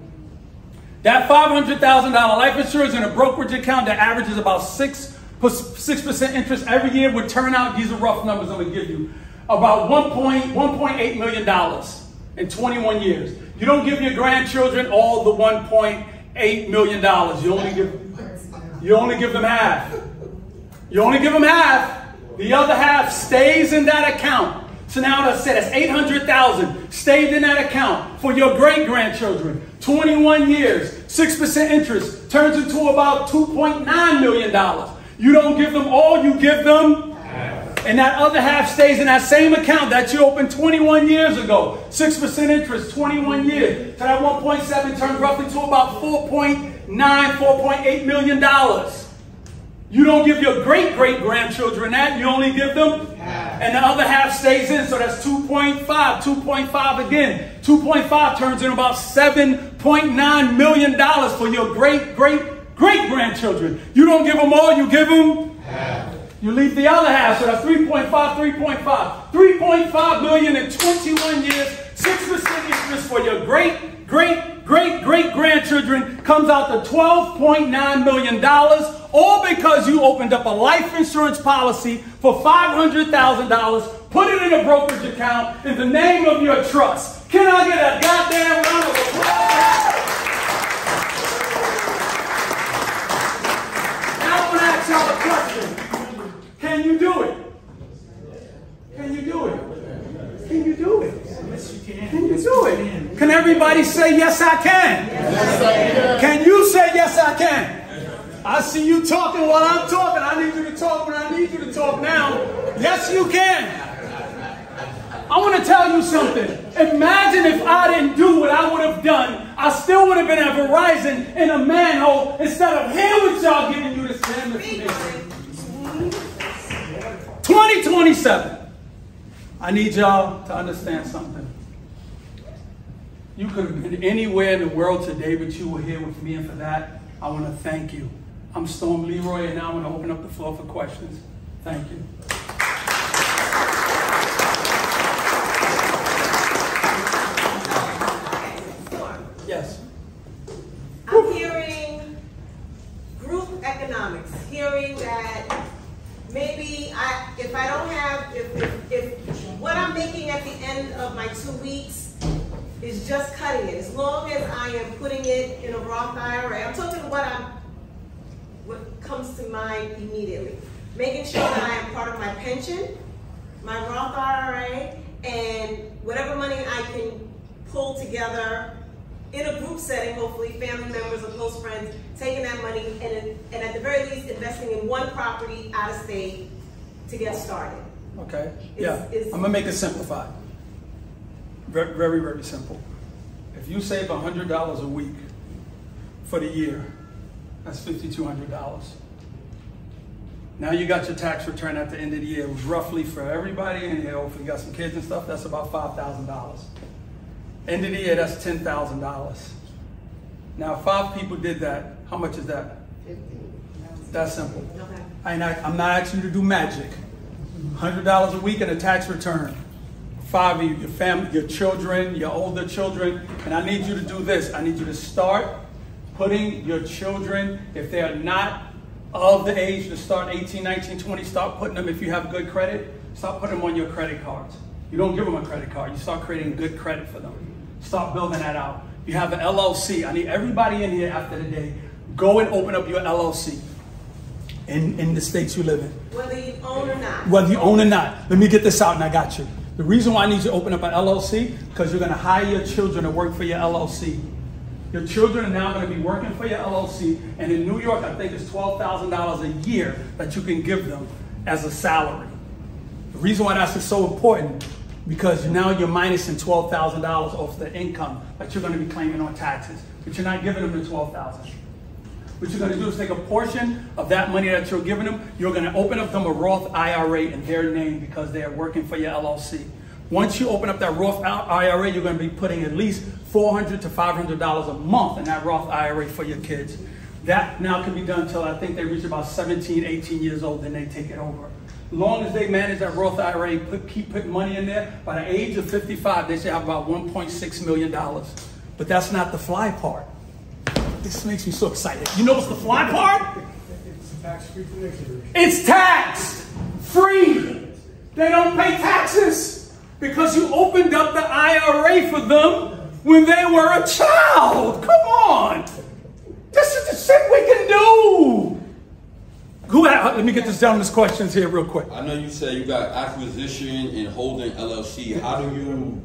That $500,000 life insurance in a brokerage account that averages about 6% interest every year would turn out, these are rough numbers I'm going to give you, about $1.8 million in 21 years. You don't give your grandchildren all the $1.8 million. You only give them half. You only give them half. The other half stays in that account. So now let's say that's $800,000 stayed in that account for your great-grandchildren. 21 years, 6% interest turns into about $2.9 million. You don't give them all, you give them And that other half stays in that same account that you opened 21 years ago. 6% interest, 21 years. So that 1.7 turns roughly to about $4.8 million. You don't give your great-great-grandchildren that. You only give them half. And the other half stays in. So that's 2.5. 2.5 again. 2.5 turns in about $7.9 million for your great-great-great-grandchildren. You don't give them all. You give them half. You leave the other half. So that's 3.5, 3.5. 3.5 million in 21 years. 6% interest for your great-great-great-great-grandchildren comes out to $12.9 million. All because you opened up a life insurance policy for $500,000, put it in a brokerage account in the name of your trust. Can I get a goddamn round of applause? Now I want to ask y'all a question. Can you do it? Can you do it? Can you do it? Yes, you can. Can you do it? Can everybody say, yes, I can? Yes, I can. Can you say, yes, I can? I see you talking while I'm talking. I need you to talk when I need you to talk now. Yes, you can. I want to tell you something. Imagine if I didn't do what I would have done. I still would have been at Verizon in a manhole instead of here with y'all giving you this damn information. 2027. I need y'all to understand something. You could have been anywhere in the world today, but you were here with me, and for that, I want to thank you. I'm Storm Leroy, and now I want to open up the floor for questions. Thank you. Yes. I'm hearing group economics, hearing that maybe if I don't have, if what I'm making at the end of my 2 weeks is just cutting it, as long as I am putting it in a Roth IRA, I'm talking what comes to mind immediately. Making sure that I am part of my pension, my Roth IRA, and whatever money I can pull together in a group setting, hopefully family members or close friends, taking that money and at the very least investing in one property out of state to get started. Okay. I'm going to make it simplified. Very, very, very simple. If you save $100 a week for the year, that's $5,200. Now you got your tax return at the end of the year. It was roughly for everybody in here, hopefully you got some kids and stuff, that's about $5,000. End of the year, that's $10,000. Now, if 5 people did that, how much is that? 15. That's simple. Okay. I'm not asking you to do magic. $100 a week and a tax return. 5 of you, your family, your children, your older children, and I need you to do this. I need you to start putting your children, if they are not of the age to start 18, 19, 20, start putting them, if you have good credit, start putting them on your credit cards. You don't give them a credit card. You start creating good credit for them. Start building that out. You have an LLC. I need everybody in here after the day, go and open up your LLC in the states you live in. Whether you own or not. Whether you own or not. Let me get this out and I got you. The reason why I need you to open up an LLC, because you're going to hire your children to work for your LLC. Your children are now going to be working for your LLC, and in New York, I think it's $12,000 a year that you can give them as a salary. The reason why that's so important, because now you're minusing $12,000 off the income that you're going to be claiming on taxes, but you're not giving them the $12,000. What you're going to do is take a portion of that money that you're giving them, you're going to open up them a Roth IRA in their name because they are working for your LLC. Once you open up that Roth IRA, you're going to be putting at least $400 to $500 a month in that Roth IRA for your kids. That now can be done until I think they reach about 17, 18 years old, then they take it over. As long as they manage that Roth IRA, keep putting money in there, by the age of 55, they should have about $1.6 million. But that's not the fly part. This makes me so excited. You know what's the fly part? It's tax-free for next year. It's tax-free. They don't pay taxes because you opened up the IRA for them when they were a child. Come on. This is the shit we can do. Let me get this down to these questions here real quick. I know you said you got acquisition and holding LLC. How do you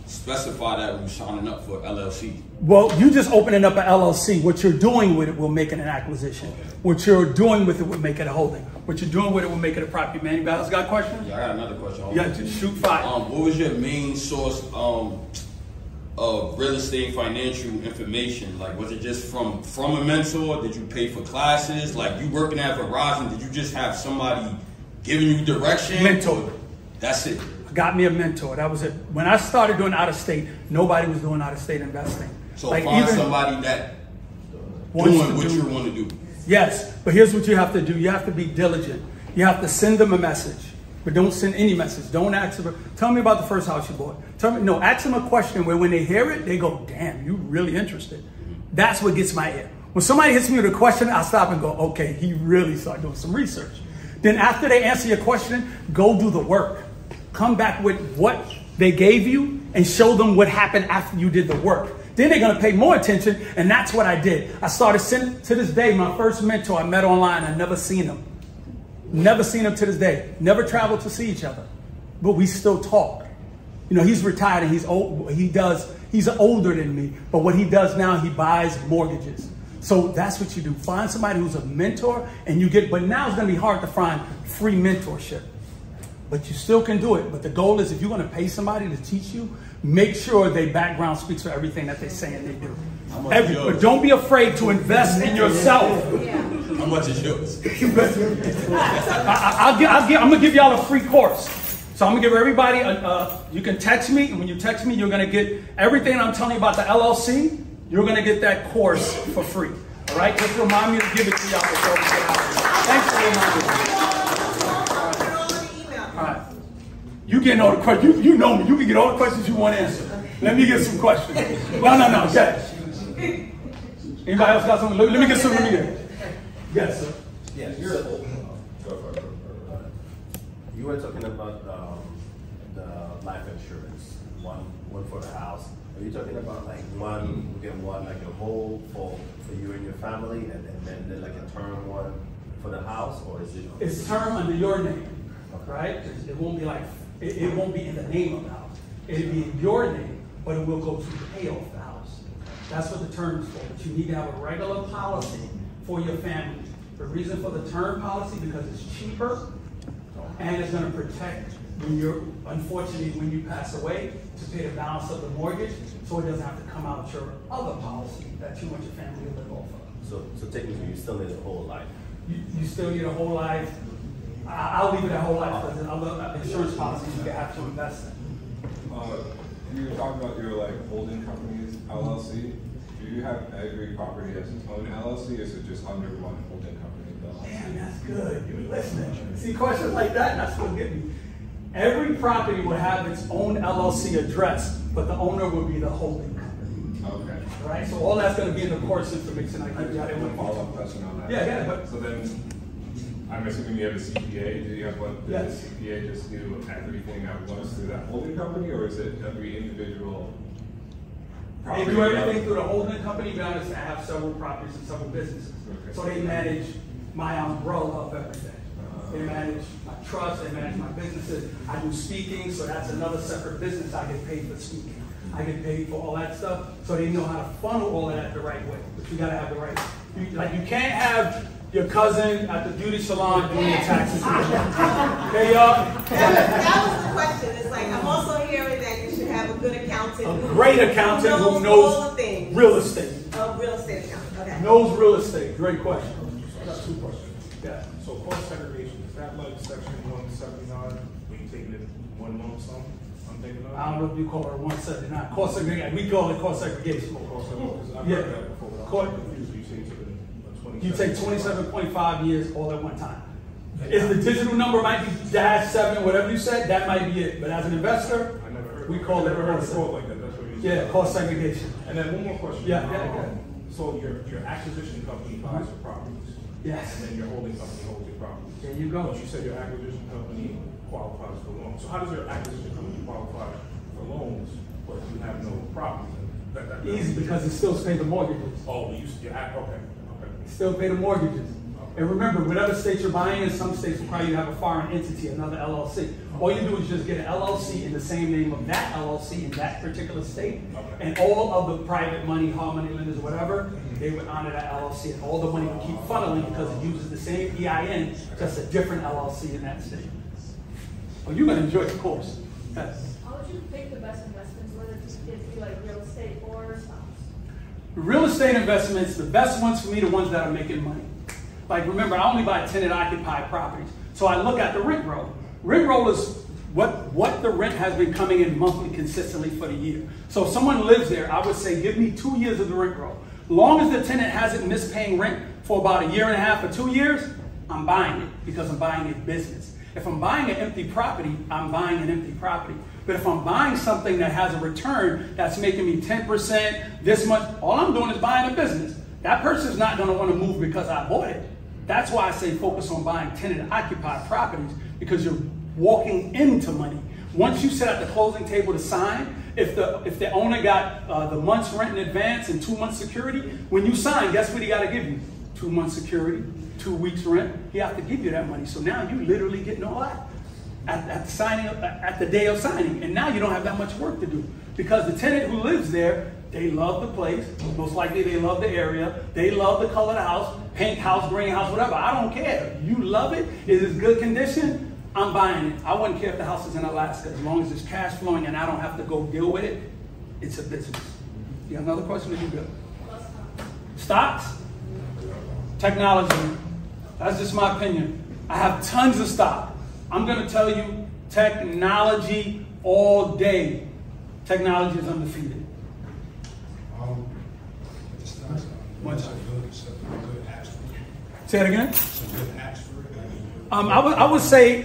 specify that when you're signing up for LLC? Well, you just opening up an LLC. What you're doing with it will make it an acquisition. Okay. What you're doing with it will make it a holding. What you're doing with it will make it a property. Man, you guys got questions? Yeah, I got another question. Yeah, just shoot fire. What was your main source of real estate financial information? Like, was it just from a mentor? Did you pay for classes? Like, you working at Verizon, did you just have somebody giving you direction? Mentor. That's it. Got me a mentor. That was it. When I started doing out of state, nobody was doing out of state investing. So like find even somebody that wants doing to what do- you want to do. Yes, but here's what you have to do. You have to be diligent. You have to send them a message, but don't send any message. Don't ask them, tell me about the first house you bought. No, ask them a question where when they hear it, they go, damn, you really interested. That's what gets my ear. When somebody hits me with a question, I stop and go, okay, he really started doing some research. Then after they answer your question, go do the work. Come back with what they gave you and show them what happened after you did the work. Then they're going to pay more attention, and that's what I did. I started sending, to this day, my first mentor I met online. I never seen him. Never seen him to this day. Never traveled to see each other. But we still talk. You know, he's retired and he's old. He's older than me. But what he does now, he buys mortgages. So that's what you do. Find somebody who's a mentor, and you get, but now it's going to be hard to find free mentorship. But you still can do it. But the goal is if you're going to pay somebody to teach you, make sure their background speaks for everything that they're saying they do. But don't be afraid to invest in yourself. How much is yours? I'm going to give y'all a free course. So I'm going to give everybody, you can text me, and when you text me, you're going to get everything I'm telling you about the LLC. You're going to get that course for free. All right? Just remind me to give it to y'all before we get out of here. Thanks for reminding me. All right. You getting all the questions. You know me. You can get all the questions you want to answer. Let me get some questions. No. Okay. Anybody else got something? Let me get something here. Yes, sir. Yeah, you were talking about the life insurance, one for the house. Are you talking about like one, you get one like a whole for you and your family, and then like a term one for the house, or is it? It's term under your name, right? It won't be like, it won't be in the name of the house. It'll be in your name, but it will go to pay off the house. That's what the term is for. But you need to have a regular policy for your family. The reason for the term policy, because it's cheaper and it's going to protect when you're, unfortunately, when you pass away, to pay the balance of the mortgage, so it doesn't have to come out your other policy that you want your family to live off of. So technically, you still need a whole life. You still need a whole life. I'll leave it a whole life, because there's other insurance policies you have to invest in. You were talking about your holding companies, LLC. Do you have every property as its own LLC, or is it just under one holding company? Damn, that's good. You listening. See questions like that, and that's what get me. Every property will have its own LLC address, but the owner will be the holding company. Okay. Right? So all that's going to be in the course information I give you. I have a follow-up question on that. Yeah, but so then, I'm assuming you have a CPA. Do you have what? Does the CPA just do everything at once through that holding company, or is it every individual property? They do everything through the holding company. Be honest, I have several properties and several businesses. Okay. So they manage my umbrella of everything. They manage my trust, they manage my businesses. I do speaking, so that's another separate business. I get paid for speaking. I get paid for all that stuff. So they know how to funnel all of that the right way. But you gotta have the right, you can't have your cousin at the beauty salon doing your taxes. Okay, y'all? That was the question. It's like, I'm also hearing that you should have a good accountant. A great accountant who knows real estate. A real estate accountant, okay. Knows real estate. Great question. That's two questions. Yeah. So cost segregation, is that like section 179, when you take it in one lump sum? I'm thinking of? I don't know if you call it 179. Cost segregation. We call it cost segregation. Cost segregation. I've Yeah. heard that before, but I'm confused. You take 27.5 years all at one time. If the digital number might be -7, whatever you said, that might be it. But as an investor, I never heard. we call it cost like that. That's what you yeah, cost segregation. And then one more question. Yeah. So your acquisition company buys your properties. Yes. And then your holding company holds your properties. There you go. But you said your acquisition company qualifies for loans. So how does your acquisition company qualify for loans, but you have no properties? That Easy, because it still pays the mortgages. Oh, okay. Still pay the mortgages. And remember, whatever state you're buying in, some states require you to have a foreign entity, another LLC. All you do is just get an LLC in the same name of that LLC in that particular state, and all of the private money, hard money lenders, whatever, they would honor that LLC, and all the money would keep funneling because it uses the same EIN, just a different LLC in that state. Well, you're going to enjoy the course. Yes. How would you pick the best investments, whether it be like real estate or stocks? Real estate investments, the best ones for me, the ones that are making money. Like, remember, I only buy tenant occupied properties. So I look at the rent roll. Rent roll is what the rent has been coming in monthly consistently for the year. So if someone lives there, I would say, give me 2 years of the rent roll. Long as the tenant hasn't missed paying rent for about 1.5 years or 2 years, I'm buying it because I'm buying a business. If I'm buying an empty property, I'm buying an empty property. But if I'm buying something that has a return that's making me 10%, this much, all I'm doing is buying a business. That person's not going to want to move because I bought it. That's why I say focus on buying tenant occupied properties, because you're walking into money. Once you sit at the closing table to sign, if the owner got the month's rent in advance and 2 months security, when you sign, guess what he got to give you? 2 months security, 2 weeks rent. He has to give you that money. So now you literally getting all that at the day of signing, and now you don't have that much work to do, because the tenant who lives there, they love the place. Most likely they love the area. They love the color of the house, pink house, green house, whatever. I don't care. You love it. Is it good condition? I'm buying it. I wouldn't care if the house is in Alaska. As long as it's cash flowing and I don't have to go deal with it, it's a business. You have another question? Or you good? Stocks? Technology. That's just my opinion. I have tons of stock. I'm going to tell you technology all day. Technology is undefeated. Say it again? I would say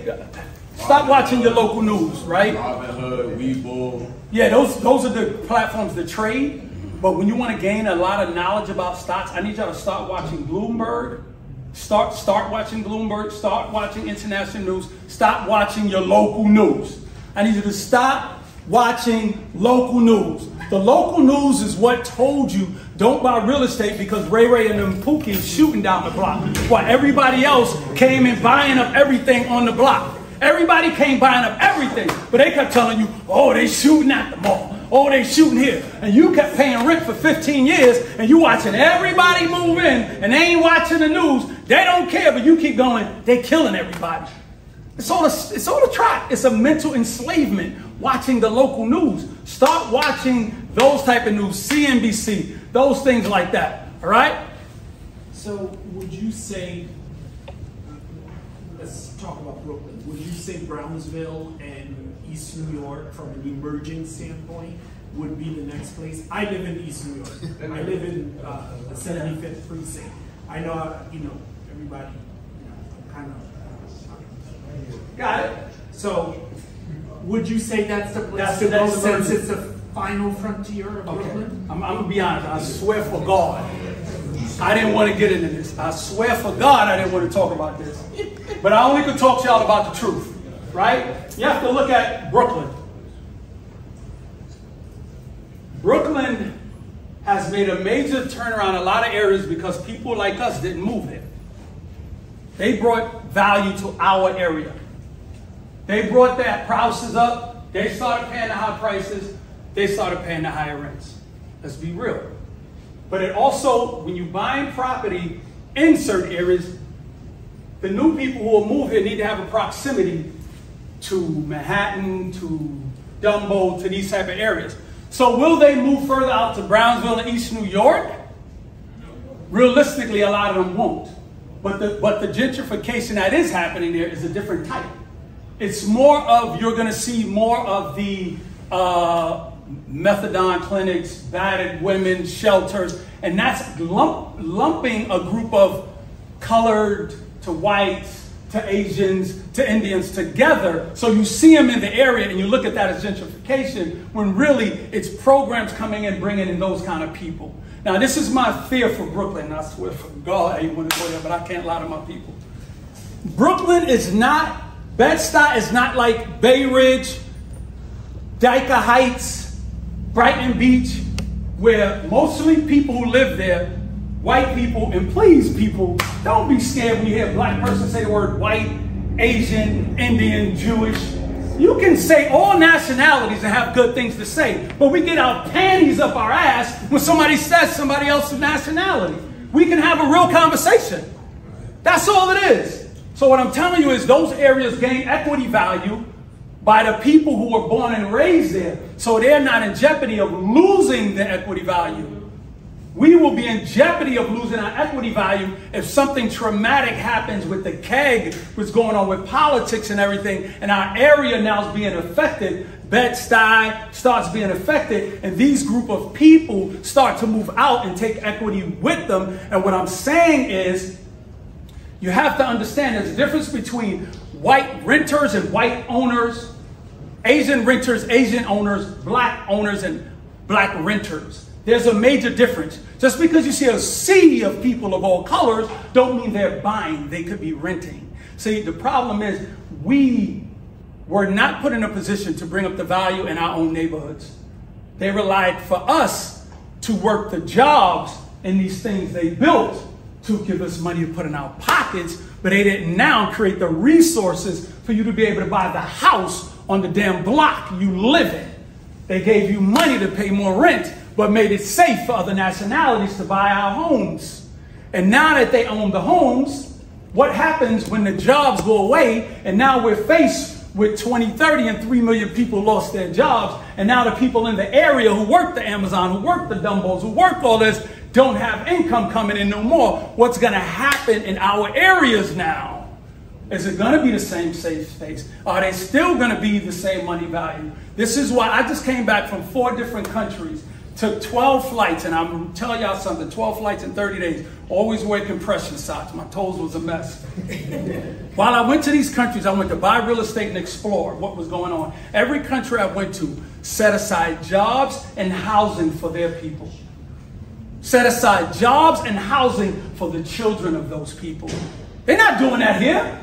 stop watching your local news, right? Robinhood, Webull. Yeah, those are the platforms to trade. But when you want to gain a lot of knowledge about stocks, I need y'all to start watching Bloomberg. Start watching Bloomberg. Start watching international news. Stop watching your local news. I need you to stop watching local news. The local news is what told you don't buy real estate because Ray Ray and them Pookies shooting down the block, while everybody else came and buying up everything on the block. Everybody came buying up everything, but they kept telling you, oh, they shooting at the mall. Oh, they shooting here. And you kept paying rent for 15 years, and you watching everybody move in, and they ain't watching the news. They don't care, but you keep going, they killing everybody. It's all a trap. It's a mental enslavement watching the local news. Start watching those type of news, CNBC, those things like that, all right? So would you say, let's talk about Brooklyn, would you say Brownsville and East New York from an emerging standpoint would be the next place? I live in East New York. I live in the 75th precinct. I know, everybody, kind of. Got it. So, would you say that's the place to go since it's the final frontier of Brooklyn? I'm going to be honest. I swear for God, I didn't want to get into this. I swear for God, I didn't want to talk about this. But I only could talk to y'all about the truth, right? You have to look at Brooklyn. Brooklyn has made a major turnaround in a lot of areas because people like us didn't move there. They brought value to our area. They brought their prices up. They started paying the high prices. They started paying the higher rents. Let's be real. But it also, when you buy property in certain areas, the new people who will move here need to have a proximity to Manhattan, to Dumbo, to these type of areas. So will they move further out to Brownsville and East New York? Realistically, a lot of them won't. But the gentrification that is happening there is a different type. It's more of, you're going to see more of the methadone clinics, battered women, shelters, and that's lumping a group of colored to whites to Asians to Indians together. So you see them in the area and you look at that as gentrification, when really it's programs coming in bringing in those kind of people. Now, this is my fear for Brooklyn. I swear for God, I ain't want to go there, but I can't lie to my people. Brooklyn is not, Bed-Stuy is not like Bay Ridge, Dyker Heights, Brighton Beach, where mostly people who live there white people, and please people, don't be scared when you hear a black person say the word white, Asian, Indian, Jewish. You can say all nationalities and have good things to say, but we get our panties up our ass when somebody says somebody else's nationality. We can have a real conversation. That's all it is. So what I'm telling you is those areas gain equity value by the people who were born and raised there. So they're not in jeopardy of losing their equity value. We will be in jeopardy of losing our equity value if something traumatic happens with the keg, what's going on with politics and everything, and our area now is being affected. Bed-Stuy starts being affected, and these group of people start to move out and take equity with them. And what I'm saying is, you have to understand there's a difference between white renters and white owners, Asian renters, Asian owners, black owners, and black renters. There's a major difference. Just because you see a sea of people of all colors, don't mean they're buying. They could be renting. See, the problem is we were not put in a position to bring up the value in our own neighborhoods. They relied for us to work the jobs in these things they built to give us money to put in our pockets, but they didn't now create the resources for you to be able to buy the house on the damn block you live in. They gave you money to pay more rent, but made it safe for other nationalities to buy our homes. And now that they own the homes, what happens when the jobs go away and now we're faced with 2030 and 3 million people lost their jobs, and now the people in the area who work the Amazon, who work the Dumbos, who work all this, don't have income coming in no more. What's going to happen in our areas now? Is it going to be the same safe space? Are they still going to be the same money value? This is why I just came back from 4 different countries. Took 12 flights, and I'm telling y'all something, 12 flights in 30 days. Always wear compression socks. My toes was a mess. While I went to these countries, I went to buy real estate and explore what was going on. Every country I went to set aside jobs and housing for their people. Set aside jobs and housing for the children of those people. They're not doing that here.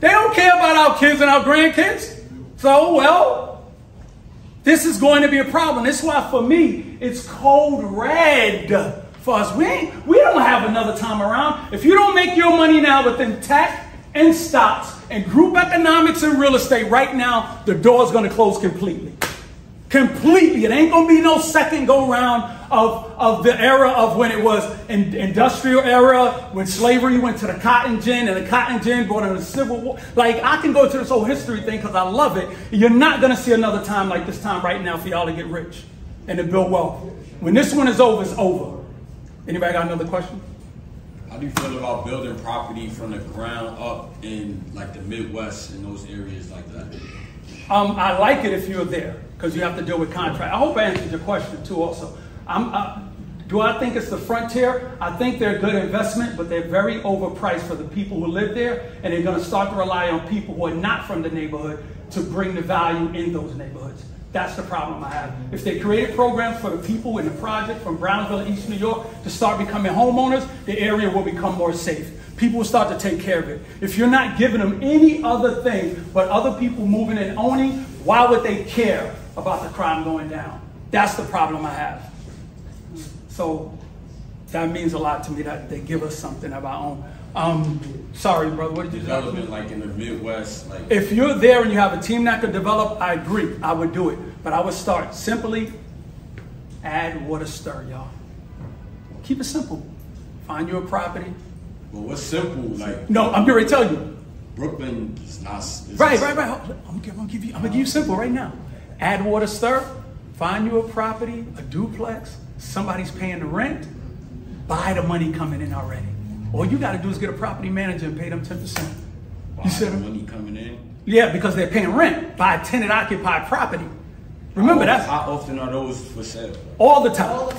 They don't care about our kids and our grandkids. So, well, this is going to be a problem. This is why, for me, it's code red for us. We don't have another time around. If you don't make your money now within tech and stocks and group economics and real estate, right now, the door's going to close completely. Completely. It ain't going to be no second go round of the era of when it was industrial era, when slavery went to the cotton gin, and the cotton gin brought in the Civil War. Like, I can go to this whole history thing because I love it. You're not going to see another time like this time right now for y'all to get rich and to build wealth. When this one is over, it's over. Anybody got another question? How do you feel about building property from the ground up in like the Midwest and those areas like that? I like it if you're there, because you have to deal with contract. I hope I answered your question too also. Do I think it's the frontier? I think they're a good investment, but they're very overpriced for the people who live there, and they're going to start to rely on people who are not from the neighborhood to bring the value in those neighborhoods. That's the problem I have. If they created programs for the people in the project from Brownsville and East New York to start becoming homeowners, the area will become more safe. People will start to take care of it. If you're not giving them any other thing but other people moving and owning, why would they care about the crime going down? That's the problem I have. So that means a lot to me that they give us something of our own. Sorry, brother, what did you say? Development like in the Midwest. Like, if you're there and you have a team that could develop, I agree. I would do it. But I would start simply add water stir, y'all. Keep it simple. Find you a property. Well, what's simple? Like, no, I'm going to tell you. Brooklyn is not. Right. I'm gonna give you simple right now. Add water stir. Find you a property, a duplex. Somebody's paying the rent. Buy the money coming in already. All you got to do is get a property manager and pay them 10%. Buy the money coming in? Yeah, because they're paying rent. Buy a tenant occupied property. Remember that. How often are those for sale? All the time.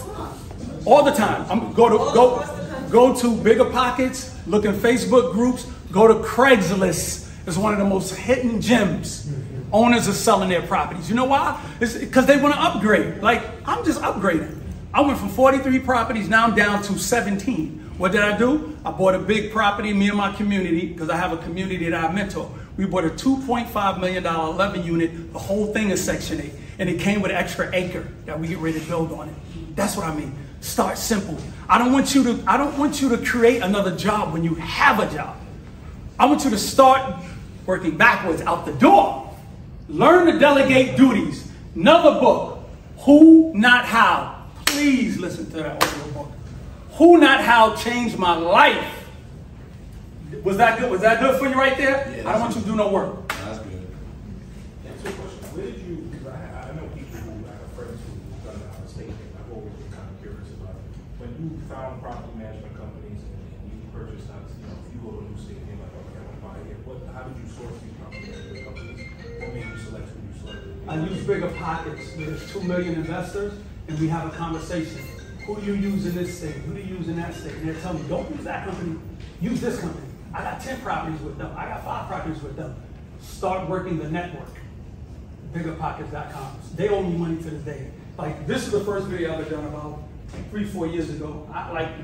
All the time. Go to Bigger Pockets. Look in Facebook groups. Go to Craigslist. It's one of the most hidden gems. Owners are selling their properties. You know why? It's because they want to upgrade. Like, I'm just upgrading. I went from 43 properties, now I'm down to 17. What did I do? I bought a big property, me and my community, because I have a community that I mentor. We bought a $2.5 million 11 unit. The whole thing is Section 8. And it came with an extra acre that we get ready to build on it. That's what I mean. Start simple. I don't want you to create another job when you have a job. I want you to start working backwards out the door. Learn to delegate duties. Another book, Who Not How. Please listen to that audio book. Who Not How changed my life. Was that good? Was that good for you right there? Yeah, I don't want you to do no work. That's good. That's a question. Where did you, because I know people who have friends who've done out of state thing. I've always been kind of curious about it. When you found property management companies and you purchased out, you know, if you go to a new state and you're like, okay, I want to buy it, how did you source these property management companies? What made you select who you selected? I use bigger pockets. There's 2 million investors, and we have a conversation. Who do you use in this state? Who do you use in that state? And they tell me, don't use that company, use this company. I got 10 properties with them. I got 5 properties with them. Start working the network. Biggerpockets.com. They owe me money to this day. Like, this is the first video I've ever done about 3-4 years ago.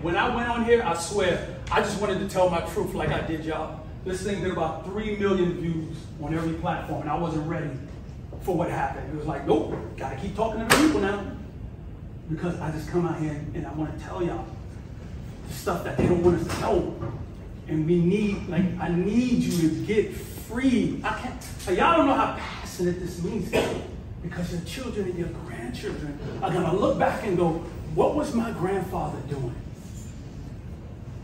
When I went on here, I swear, I just wanted to tell my truth like I did y'all. This thing did about 3 million views on every platform, and I wasn't ready for what happened. It was like, nope, gotta keep talking to the people now. Because I just come out here and I want to tell y'all the stuff that they don't want us to know. And we need, I need you to get free. I can't, y'all don't know how passionate this means to me. Because your children and your grandchildren are gonna look back and go, what was my grandfather doing?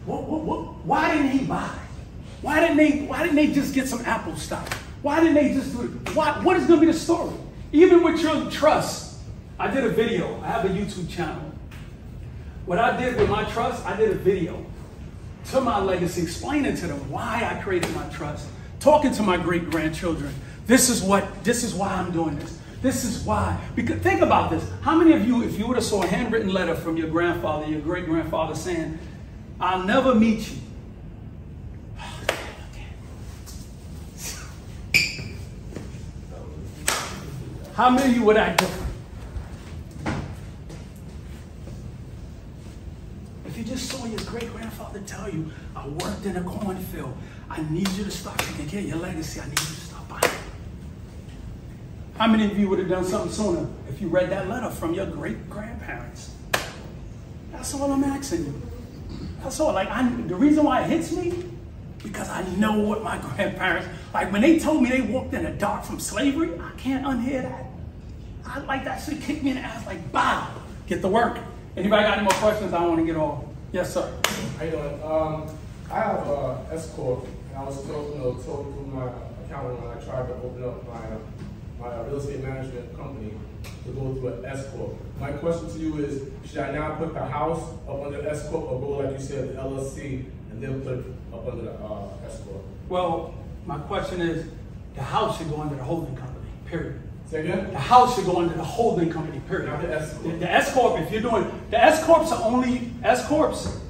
Why didn't he buy? Why didn't they just get some Apple stock? Why didn't they just do it? What is gonna be the story? Even with your trust, I did a video. I have a YouTube channel. What I did with my trust, I did a video to my legacy, explaining to them why I created my trust, talking to my great-grandchildren. This is why I'm doing this. This is why. Because think about this. How many of you, if you would have saw a handwritten letter from your grandfather, your great-grandfather saying, I'll never meet you. How many of you would act different? If you just saw your great-grandfather tell you, I worked in a cornfield, I need you to start taking care of your legacy, I need you to stop buying. How many of you would have done something sooner if you read that letter from your great-grandparents? That's all I'm asking you. That's all. The reason why it hits me, because I know what my grandparents, when they told me they walked in the dark from slavery, I can't unhear that. That shit kicked me in the ass, bow, get to work. Anybody got any more questions? I don't want to get off. Yes, sir. How you doing? I have S Corp, and I was told through my accountant when I tried to open up my real estate management company to go through an S Corp. My question to you is, should I now put the house up under S Corp, or go like you said, the LLC, and then put it up under the S Corp? Well, my question is, the house should go under the holding company, period. Say again? The house should go under the holding company, period. Not the S Corp. The S Corp, if you're doing, the S Corps are only, S Corps,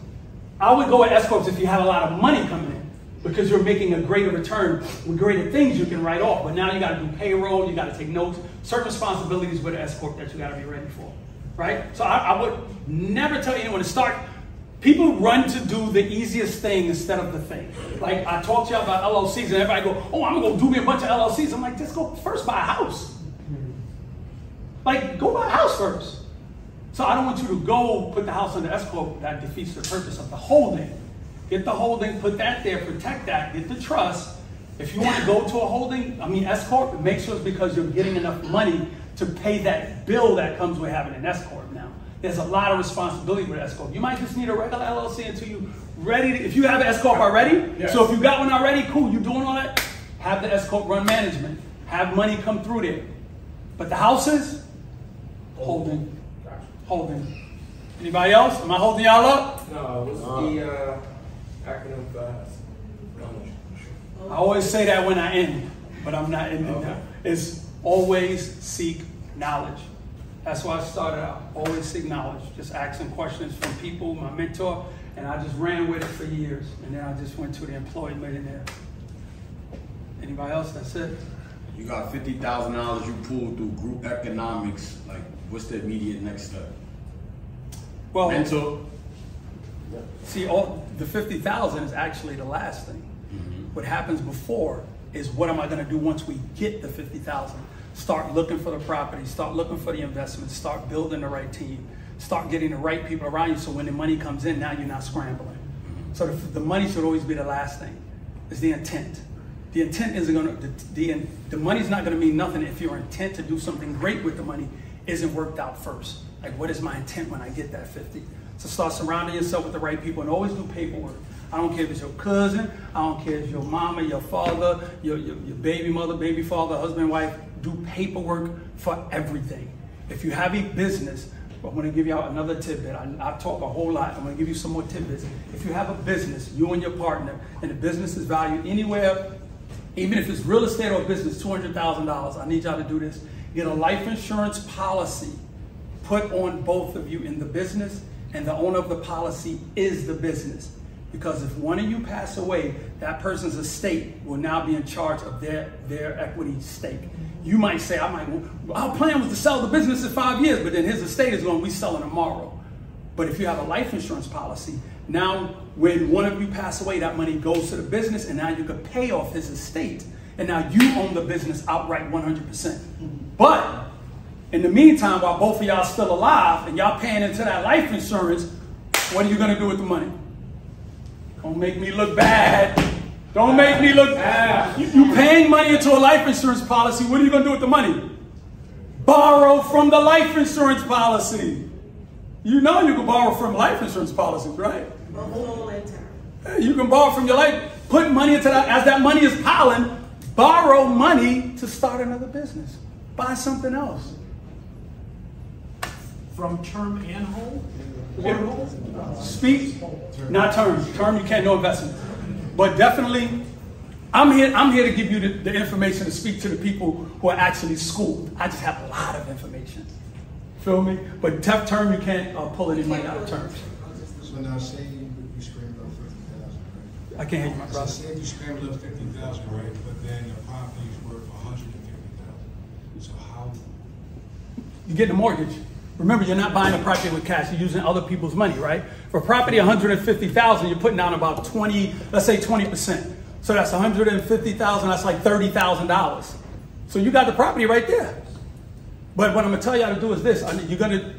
I would go with S Corps if you have a lot of money coming in, because you're making a greater return with greater things you can write off. But now you got to do payroll, you got to take notes, certain responsibilities with the S Corp that you got to be ready for, right? So I would never tell anyone to start. People run to do the easiest thing instead of the thing. Like I talked to you about LLCs, and everybody go, oh, I'm gonna go do me a bunch of LLCs. I'm like, just go first buy a house. Go buy a house first. So I don't want you to go put the house under S Corp. That defeats the purpose of the holding. Get the holding, put that there, protect that, get the trust. If you want to go to a holding, S Corp, make sure it's because you're getting enough money to pay that bill that comes with having an S Corp now. There's a lot of responsibility with S Corp. You might just need a regular LLC until you're ready. If you have an S Corp already, yes. So if you got one already, cool, you doing all that, have the S Corp run management. Have money come through there. But the houses, holding. Holding. Anybody else? Am I holding y'all up? No, what's the acronym for us? I always say that when I end, but I'm not ending now. It's always seek knowledge. That's why I started out. Always seek knowledge. Just asking questions from people, my mentor, and I just ran with it for years. And then I just went to the employed millionaire. Anybody else? That's it. You got $50,000 you pulled through group economics. What's the immediate next step? Well, mentor. See, the 50,000 is actually the last thing. Mm-hmm. What happens before is what am I going to do once we get the 50,000? Start looking for the property, start looking for the investments, start building the right team, start getting the right people around you so when the money comes in, now you're not scrambling. So the money should always be the last thing. It's the intent. The intent isn't going to, the money's not going to mean nothing if your intent to do something great with the money isn't worked out first. Like, what is my intent when I get that 50? So start surrounding yourself with the right people and always do paperwork. I don't care if it's your cousin, I don't care if it's your mama, your father, your baby mother, baby father, husband, wife. Do paperwork for everything. If you have a business, I'm going to give you another tidbit. I talk a whole lot. I'm going to give you some more tidbits. If you have a business, you and your partner, and the business is valued anywhere, even if it's real estate or business, $200,000, I need y'all to do this. Get a life insurance policy put on both of you in the business, and the owner of the policy is the business. Because if one of you pass away, that person's estate will now be in charge of their equity stake. You might say, our plan was to sell the business in 5 years, but then his estate is going to be selling tomorrow. But if you have a life insurance policy, now when one of you pass away, that money goes to the business, and now you can pay off his estate. And now you own the business outright 100%. But in the meantime, while both of y'all are still alive and y'all paying into that life insurance, what are you going to do with the money? Don't make me look bad. Don't make me look bad. You paying money into a life insurance policy. What are you going to do with the money? Borrow from the life insurance policy. You know you can borrow from life insurance policies, right? You can borrow from your life. Put money into that. As that money is piling, borrow money to start another business. Buy something else. From term and home? Speak, not term. Term, you can't know investment. But definitely, I'm here to give you the information to speak to the people who are actually schooled. I just have a lot of information. Feel me? But tough term, you can't pull any money out of terms. So now say you scrambled up 50,000, right? I can't hear you, my brother. Say you scrambled up 50,000, right? But then the property is worth 150,000. So how? You get the mortgage. Remember, you're not buying a property with cash. You're using other people's money, right? For property, 150,000, you're putting down about 20, let's say 20%. So that's 150,000. That's like $30,000. So you got the property right there. But what I'm gonna tell y'all to do is this: you're gonna,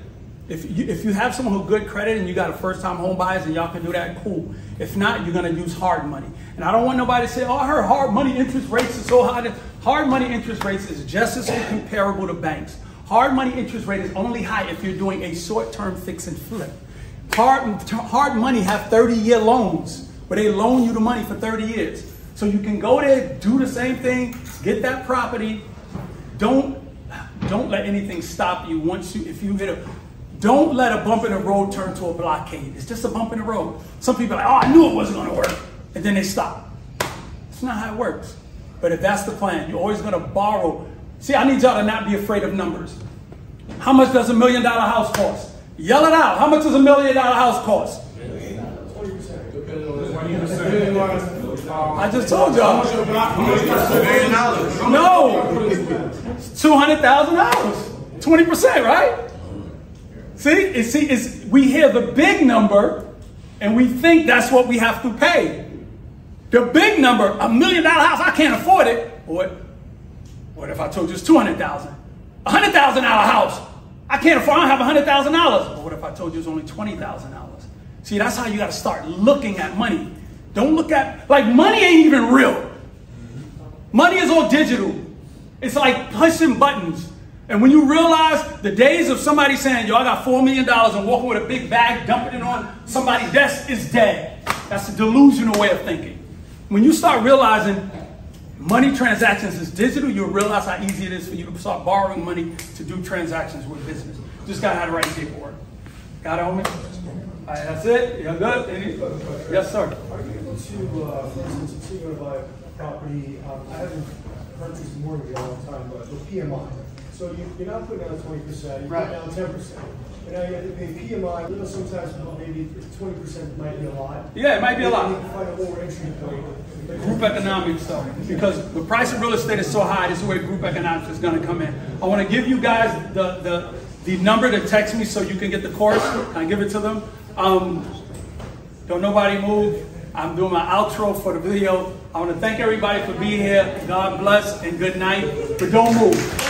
if you have someone who's good credit and you got a first-time home buyers and y'all can do that, cool. If not, you're gonna use hard money. And I don't want nobody to say, "Oh, I heard hard money interest rates are so high." Hard money interest rates is just as comparable to banks. Hard money interest rate is only high if you're doing a short-term fix and flip. Hard money have 30-year loans where they loan you the money for 30 years. So you can go there, do the same thing, get that property. Don't let anything stop you if you hit don't let a bump in the road turn to a blockade. It's just a bump in the road. Some people are like, "Oh, I knew it wasn't gonna work." And then they stop. It's not how it works. But if that's the plan, you're always gonna borrow. See, I need y'all to not be afraid of numbers. How much does $1 million house cost? Yell it out. How much does $1 million house cost? 20%. I just told y'all. No. $200,000. 20%, right? See, we hear the big number and we think that's what we have to pay. The big number, $1 million house, I can't afford it. What if I told you it's $200,000? $100,000 house, I can't afford. I don't have $100,000. But what if I told you it's only $20,000? See, that's how you got to start looking at money. Don't look at money ain't even real. Money is all digital. It's like pushing buttons. And when you realize the days of somebody saying, "Yo, I got $4 million," and walking with a big bag, dumping it on somebody's desk is dead. That's a delusional way of thinking. When you start realizing money transactions is digital, you'll realize how easy it is for you to start borrowing money to do transactions with business. Just got to have the right paperwork. Got it, homie? All right, that's it. You're good? Yes, sir. Are you able to, for instance, if you're going to buy a property, I haven't heard this mortgage in a long time, but the PMI. So you're not putting down 20%, you're putting down 10%. But now you have to pay PMI, you know, sometimes maybe 20% might be a lot. Yeah, it might be a lot. You can find a lower entry point. Group economics, though, because the price of real estate is so high, this is where group economics is going to come in. I want to give you guys the number to text me so you can get the course. Can I give it to them? Don't nobody move. I'm doing my outro for the video. I want to thank everybody for being here. God bless and good night. But don't move.